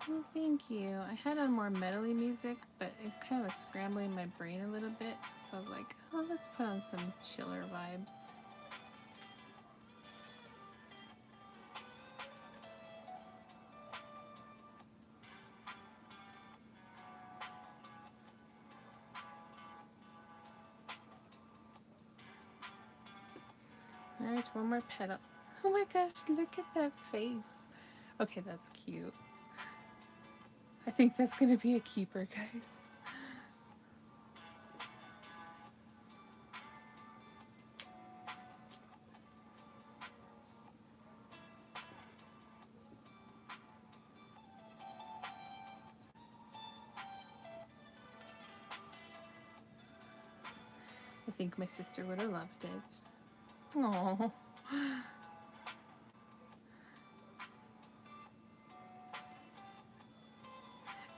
Speaker 1: Well, thank you. I had on more metally music, but it kind of was scrambling my brain a little bit. So I was like, oh, let's put on some chiller vibes. Alright, one more petal. Oh my gosh, look at that face. Okay, that's cute. I think that's going to be a keeper, guys. I think my sister would have loved it. Oh.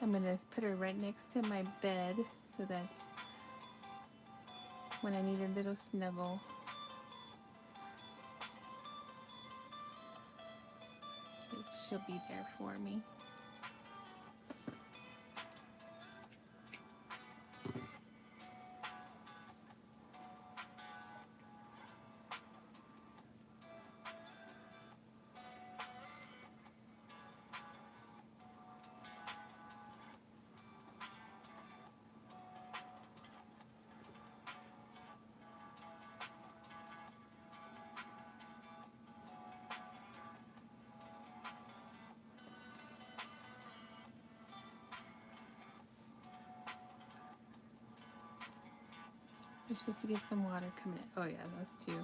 Speaker 1: I'm going to put her right next to my bed so that when I need a little snuggle, she'll be there for me. We're supposed to get some water coming in. Oh yeah, that's too.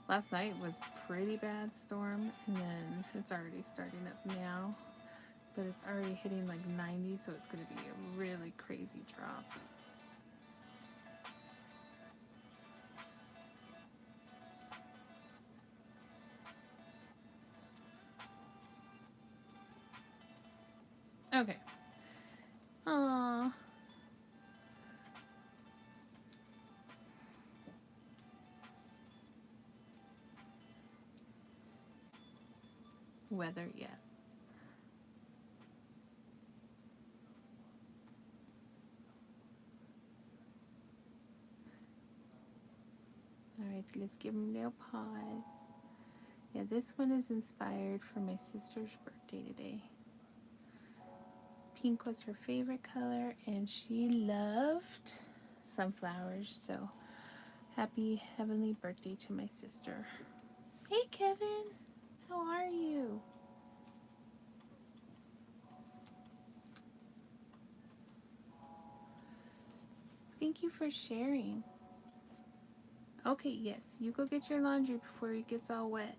Speaker 1: Last night was pretty bad storm, and then it's already starting up now. But it's already hitting like 90, so it's going to be a really crazy drop. Okay. Aww. Weather, yes. Alright, let's give them a little pause. Yeah, this one is inspired for my sister's birthday today. Pink was her favorite color, and she loved sunflowers, so happy heavenly birthday to my sister. Hey Kevin, how are you? Thank you for sharing. Okay, yes, you go get your laundry before it gets all wet.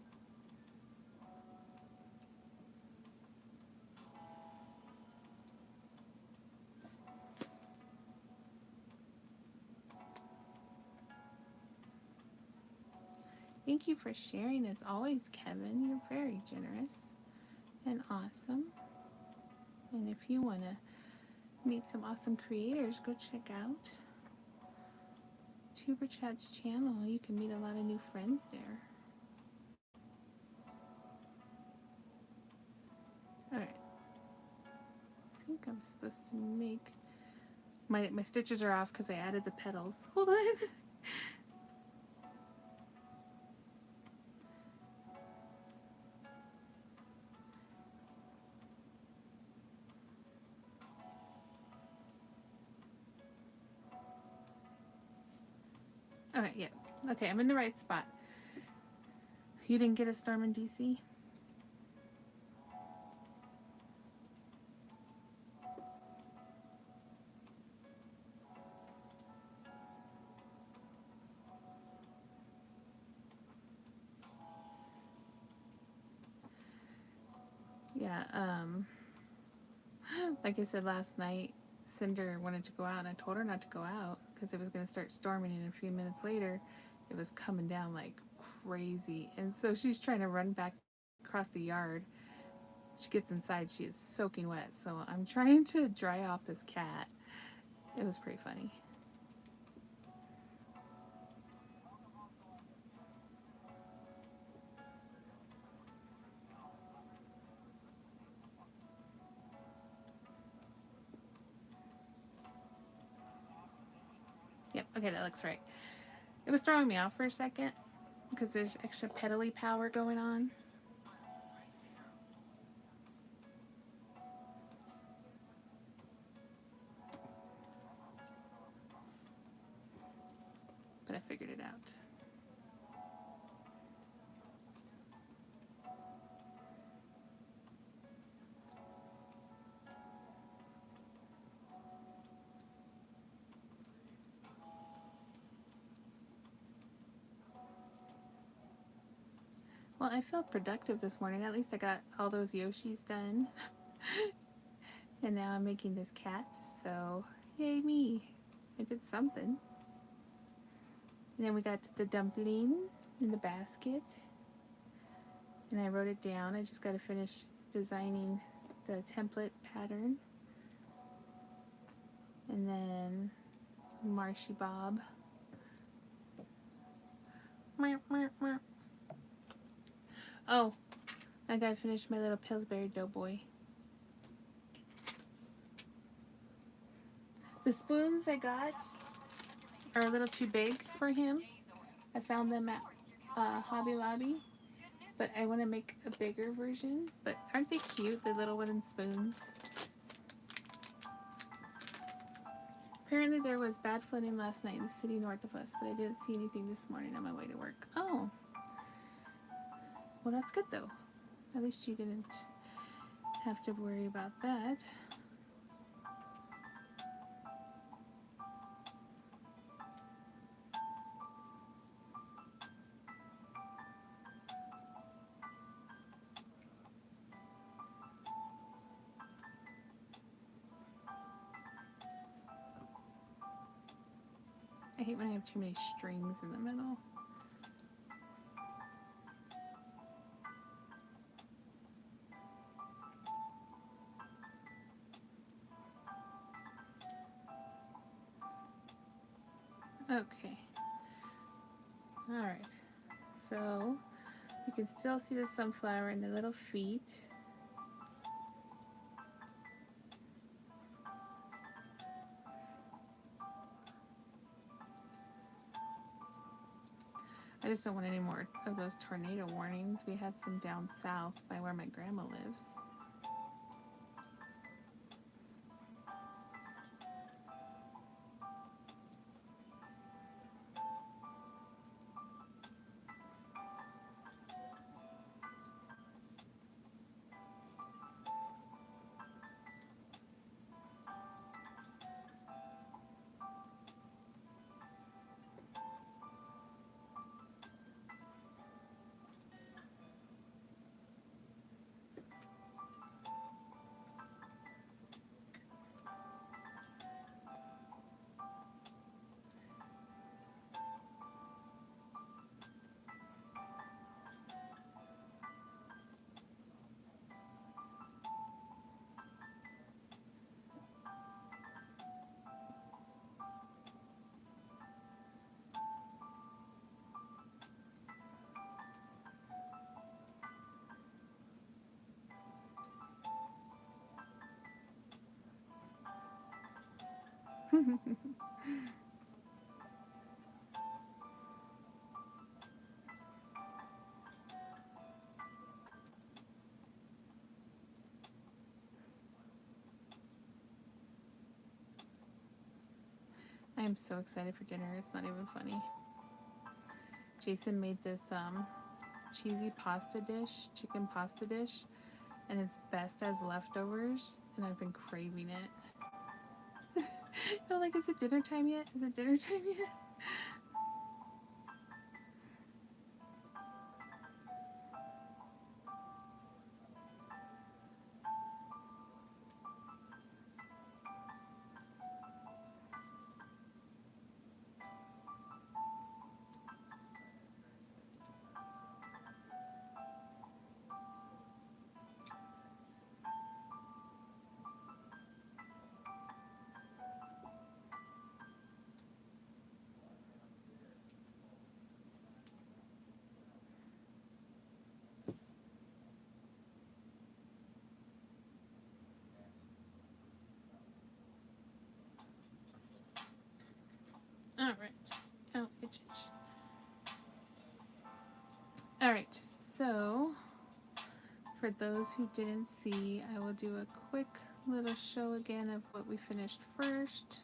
Speaker 1: Thank you for sharing as always, Kevin. You're very generous and awesome. And if you want to meet some awesome creators, go check out Tuber Chat's channel. You can meet a lot of new friends there. Alright. I think I'm supposed to make... My stitches are off because I added the petals. Hold on. Okay, yeah. Okay, I'm in the right spot. You didn't get a storm in DC? Yeah, like I said last night, Cinder wanted to go out, and I told her not to go out because it was going to start storming, and a few minutes later, it was coming down like crazy. And so she's trying to run back across the yard. She gets inside, she is soaking wet. So I'm trying to dry off this cat. It was pretty funny. Yep, okay, that looks right. It was throwing me off for a second because there's extra petally power going on. But I figured it out. Well, I felt productive this morning. At least I got all those Yoshis done. And now I'm making this cat, so yay me. I did something. And then we got the dumpling in the basket. And I wrote it down. I just got to finish designing the template pattern. And then Marshy Bob. Oh, I got to finish my little Pillsbury Doughboy. The spoons I got are a little too big for him. I found them at Hobby Lobby, but I want to make a bigger version. But aren't they cute, the little wooden spoons? Apparently there was bad flooding last night in the city north of us, but I didn't see anything this morning on my way to work. Oh, well that's good though. At least you didn't have to worry about that. hate when I have too many strings in the middle. Okay. All right. So you can still see the sunflower and the little feet. I just don't want any more of those tornado warnings. We had some down south by where my grandma lives. I am so excited for dinner. It's not even funny. Jason made this cheesy pasta dish, chicken pasta dish, and it's best as leftovers, and I've been craving it. I'm like, is it dinner time yet? Is it dinner time yet? All right. Oh, itch. All right. So, for those who didn't see, I will do a quick little show again of what we finished first.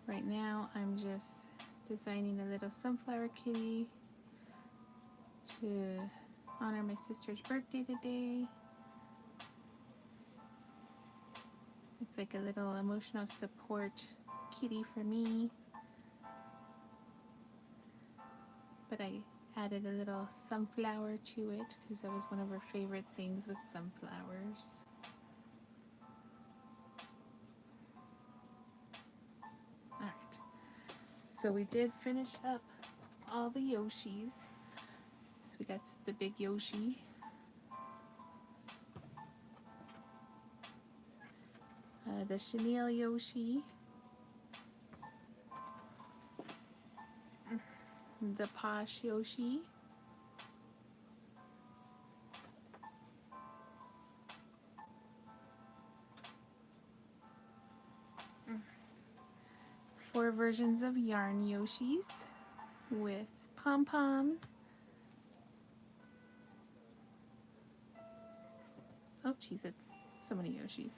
Speaker 1: Right now, I'm just designing a little sunflower kitty to honor my sister's birthday today. It's like a little emotional support kitty for me. But I added a little sunflower to it because that was one of her favorite things was sunflowers. Alright, so we did finish up all the Yoshis. So we got the big Yoshi. The chenille Yoshi. The posh Yoshi. Four versions of yarn Yoshis with pom-poms. Oh, geez, it's so many Yoshis.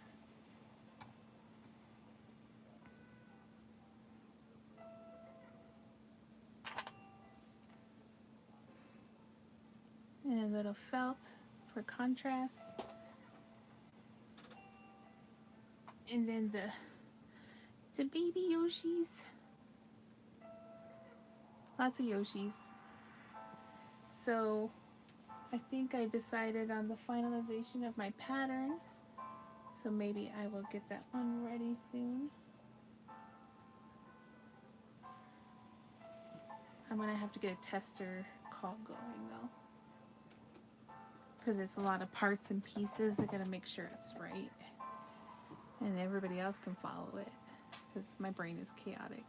Speaker 1: And a little felt for contrast. And then the baby Yoshis. Lots of Yoshis. So I think I decided on the finalization of my pattern. So maybe I will get that one ready soon. I'm gonna have to get a tester call going though, because it's a lot of parts and pieces. I gotta make sure it's right, and everybody else can follow it, because my brain is chaotic.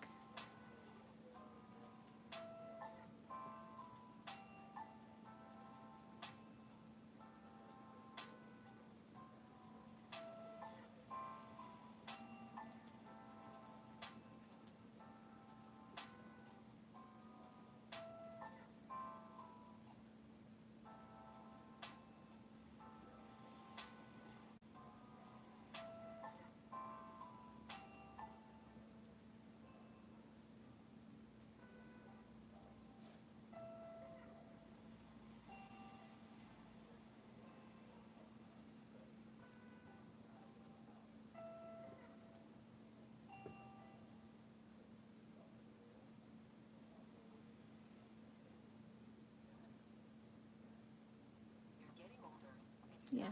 Speaker 1: Yes.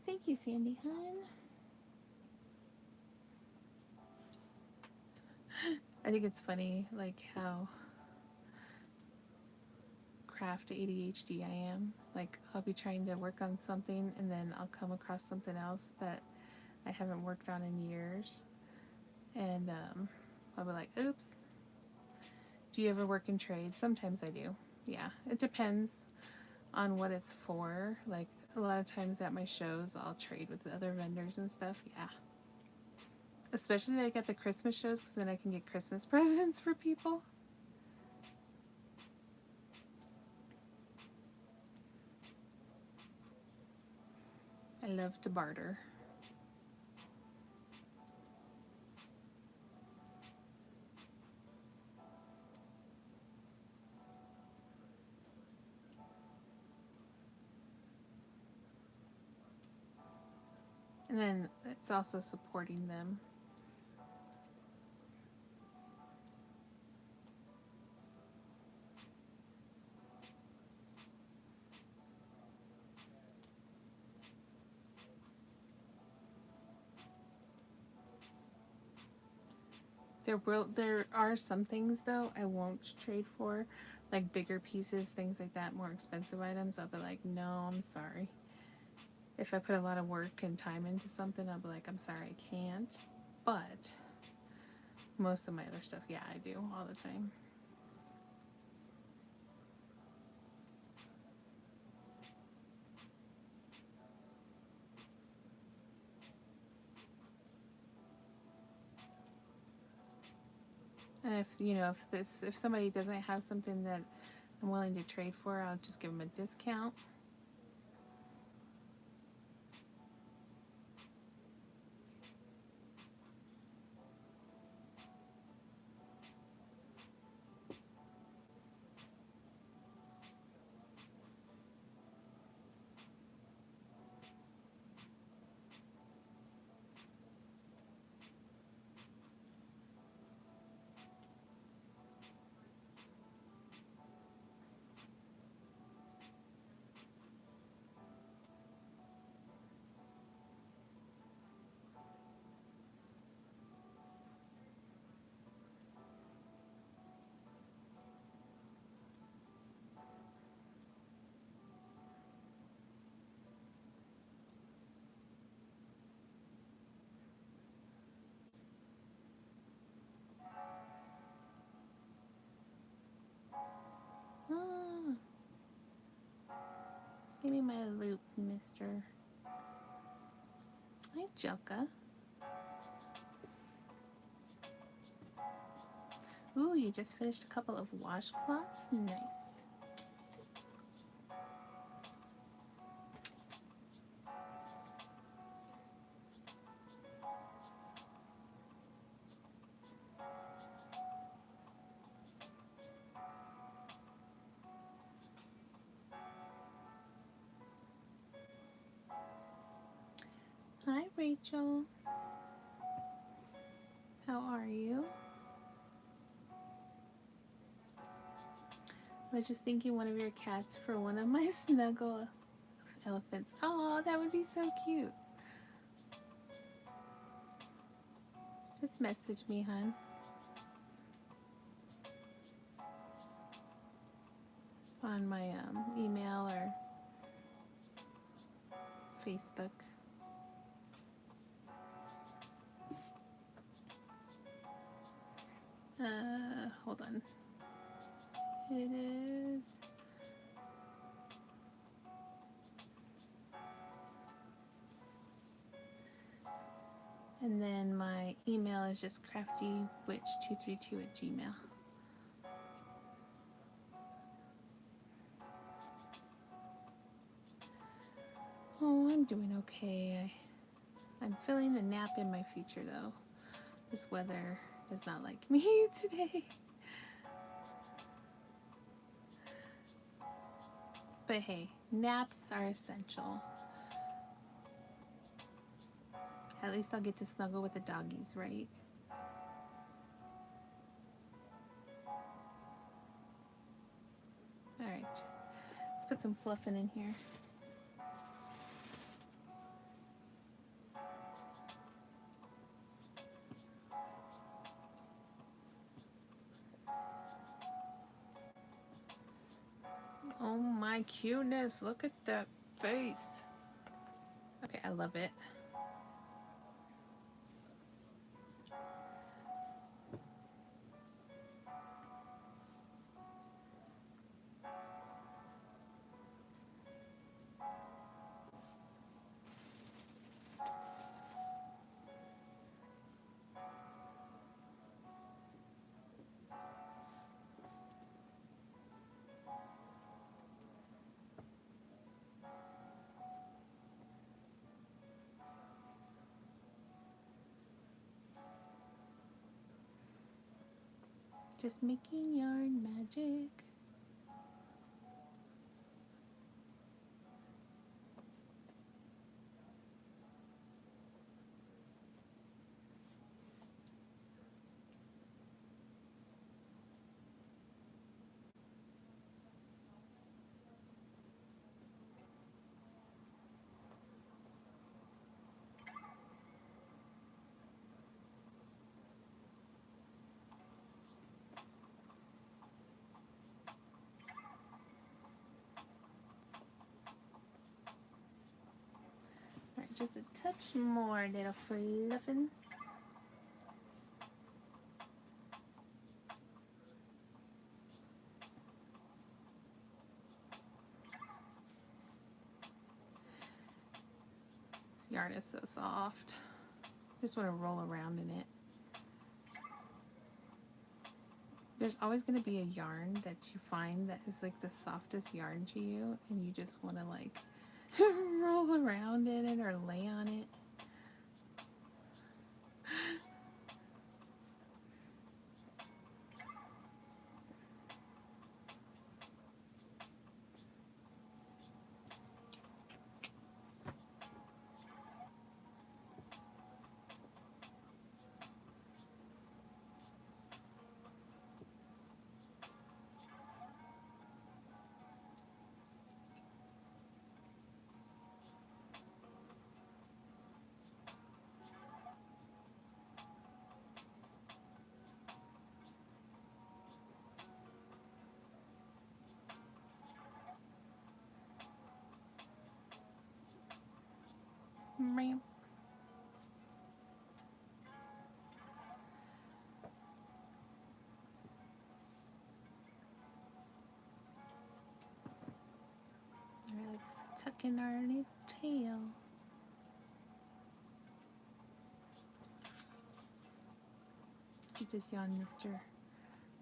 Speaker 1: Thank you, Sandy Hun. I think it's funny, like how craft ADHD I am. Like, I'll be trying to work on something and then I'll come across something else that I haven't worked on in years. And I'll be like, oops. Do you ever work in trade? Sometimes I do. Yeah, it depends on what it's for. Like, a lot of times at my shows, I'll trade with the other vendors and stuff. Yeah. Especially like at the Christmas shows, because then I can get Christmas presents for people. I love to barter. And then it's also supporting them. There are some things though I won't trade for, like bigger pieces, things like that, more expensive items. I'll be like, no, I'm sorry. If I put a lot of work and time into something, I'll be like, I'm sorry, I can't. But most of my other stuff, yeah, I do all the time. And if somebody doesn't have something that I'm willing to trade for, I'll just give them a discount. Ah, give me my loop, mister. Hi, Jelka. Ooh, you just finished a couple of washcloths? Nice. Hi, Rachel. How are you? I was just thinking one of your cats for one of my snuggle elephants. Oh, that would be so cute. Just message me, hon. on my email or Facebook. Hold on. It is. And then my email is just craftywitch232@gmail.com. Oh, I'm doing okay. I'm feeling a nap in my future though. This weather does not like me today. But hey, naps are essential. At least I'll get to snuggle with the doggies, right? Alright, let's put some fluffing in here. Oh my cuteness, look at that face. Okay, I love it. Just making yarn magic. Alright, just a touch more, little fluffin'. This yarn is so soft. Just want to roll around in it. There's always going to be a yarn that you find that is like the softest yarn to you, and you just want to like roll around in it or lay on it. Alright, let's tuck in our little tail. You just yawn, mister.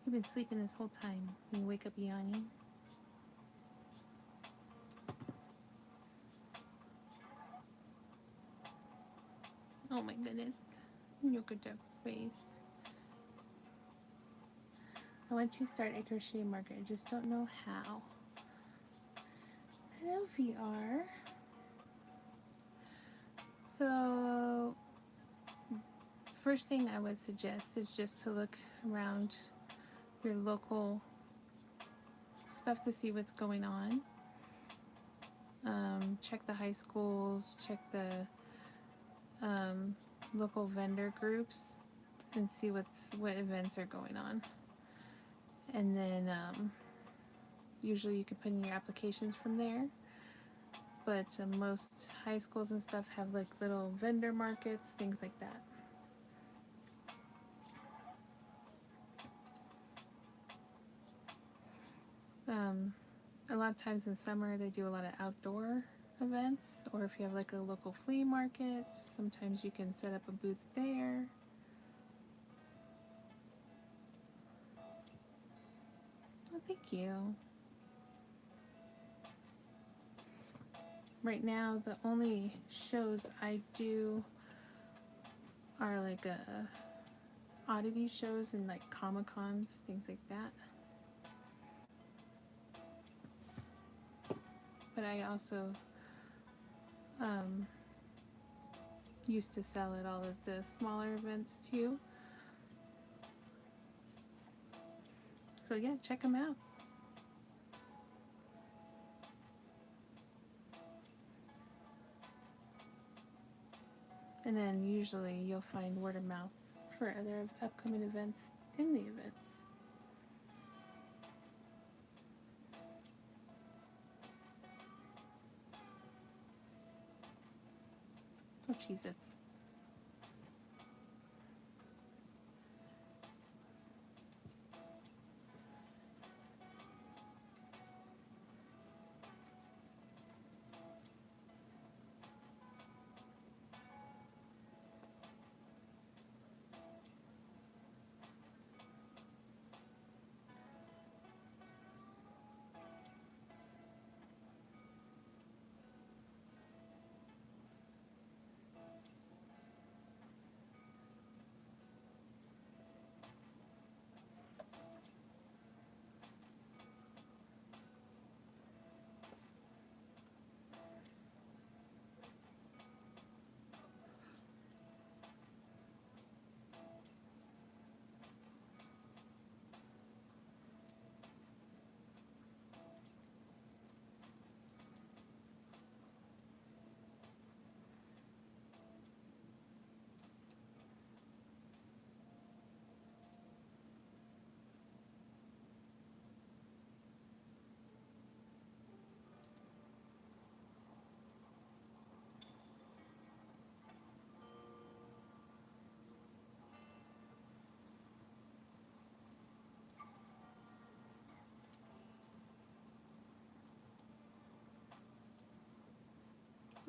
Speaker 1: You've been sleeping this whole time. You wake up yawning. Oh my goodness. Look at that face. I want to start a crochet market. I just don't know how. Hello, VR. So, first thing I would suggest is just to look around your local stuff to see what's going on. Check the high schools, check the local vendor groups, and see what events are going on. And then usually you can put in your applications from there. But most high schools and stuff have like little vendor markets, things like that. A lot of times in summer they do a lot of outdoor events, or if you have like a local flea market, sometimes you can set up a booth there. Oh, thank you. Right now the only shows I do are like oddity shows and like Comic-Cons, things like that. But I also used to sell at all of the smaller events too. So yeah, check them out. And then usually you'll find word of mouth for other upcoming events in the events. Oh, Cheez-Its.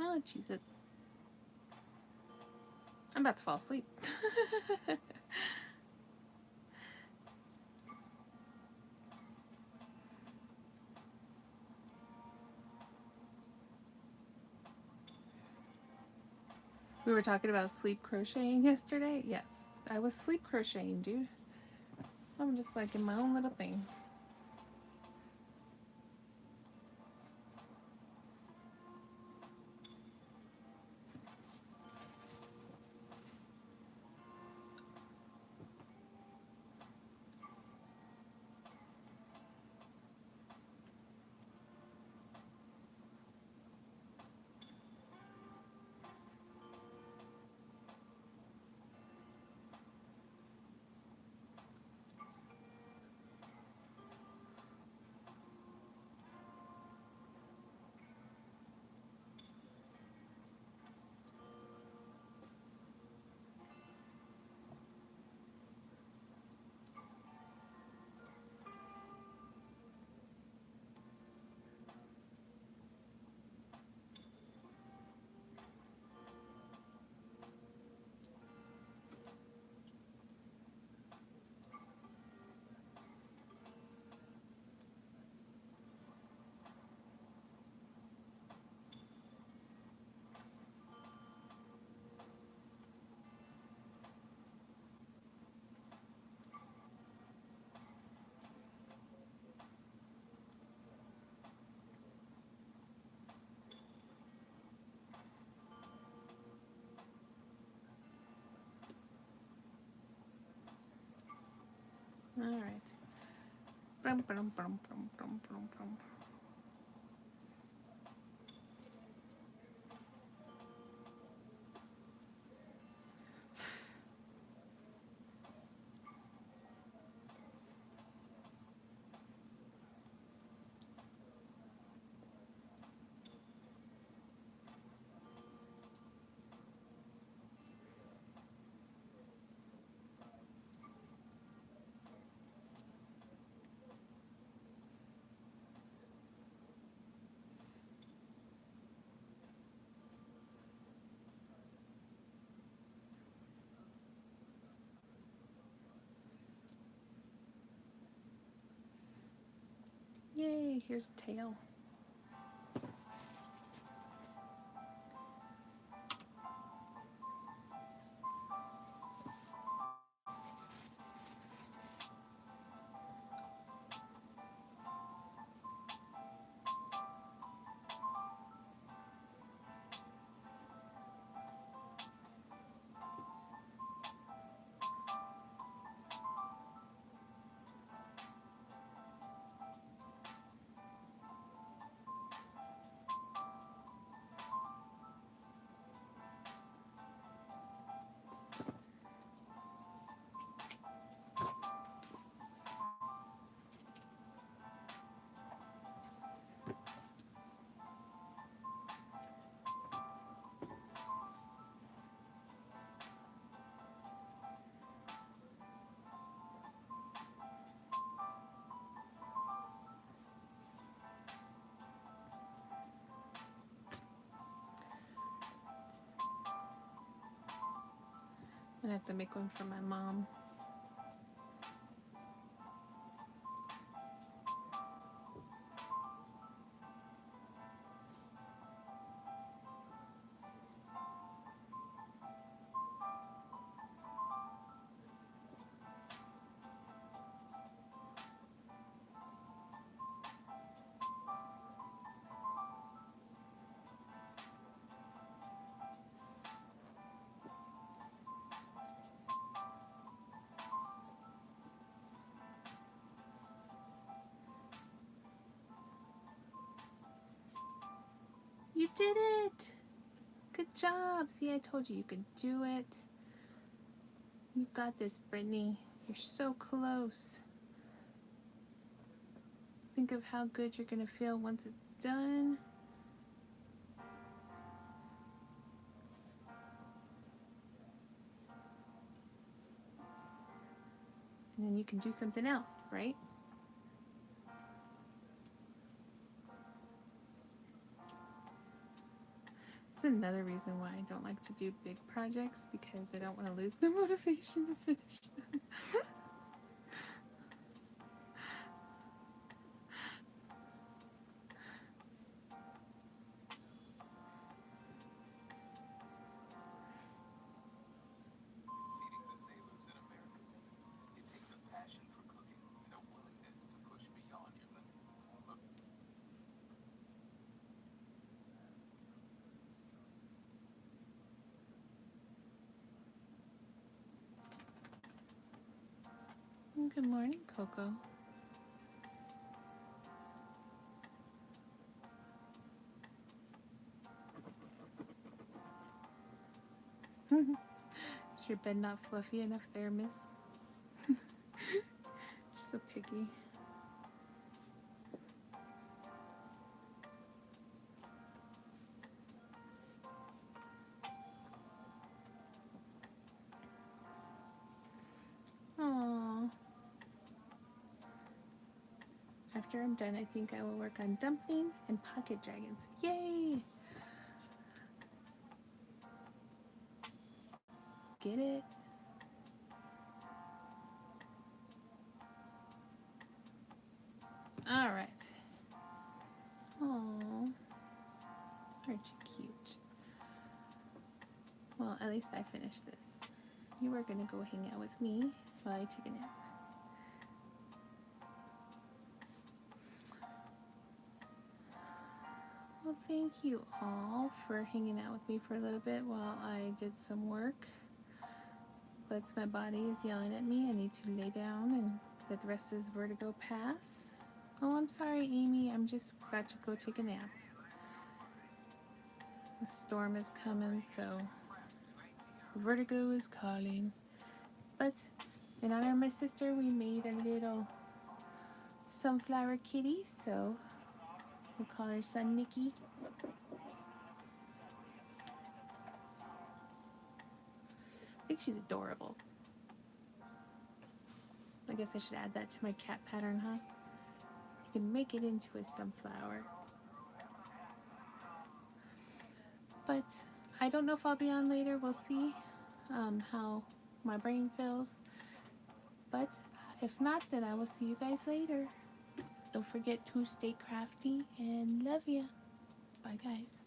Speaker 1: Oh, Cheez-Its. I'm about to fall asleep. We were talking about sleep crocheting yesterday. Yes, I was sleep crocheting, dude. I'm just like in my own little thing. All right. Brum, brum, brum, brum, brum, brum, brum. Yay, here's a tail. I'm gonna have to make one for my mom. You did it! Good job! See, I told you you could do it. You got this, Brittany. You're so close. Think of how good you're gonna feel once it's done. And then you can do something else, right? That's another reason why I don't like to do big projects, because I don't want to lose the motivation to finish them. Good morning, Coco. Is your bed not fluffy enough there, miss? She's so picky. Aww. After I'm done, I think I will work on dumplings and pocket dragons. Yay! Get it? Alright. Aww. Aren't you cute? Well, at least I finished this. You are going to go hang out with me while I take a nap. Well, thank you all for hanging out with me for a little bit while I did some work. But my body is yelling at me. I need to lay down and let the rest of this vertigo pass. Oh, I'm sorry, Amy. I'm just about to go take a nap. The storm is coming, so the vertigo is calling. But in honor of my sister, we made a little sunflower kitty, so we'll call her Sun Nikki. I think she's adorable. I guess I should add that to my cat pattern, huh? You can make it into a sunflower. But I don't know if I'll be on later. We'll see how my brain feels. But if not, then I will see you guys later. Don't Don't forget to stay crafty and love ya. Bye, guys.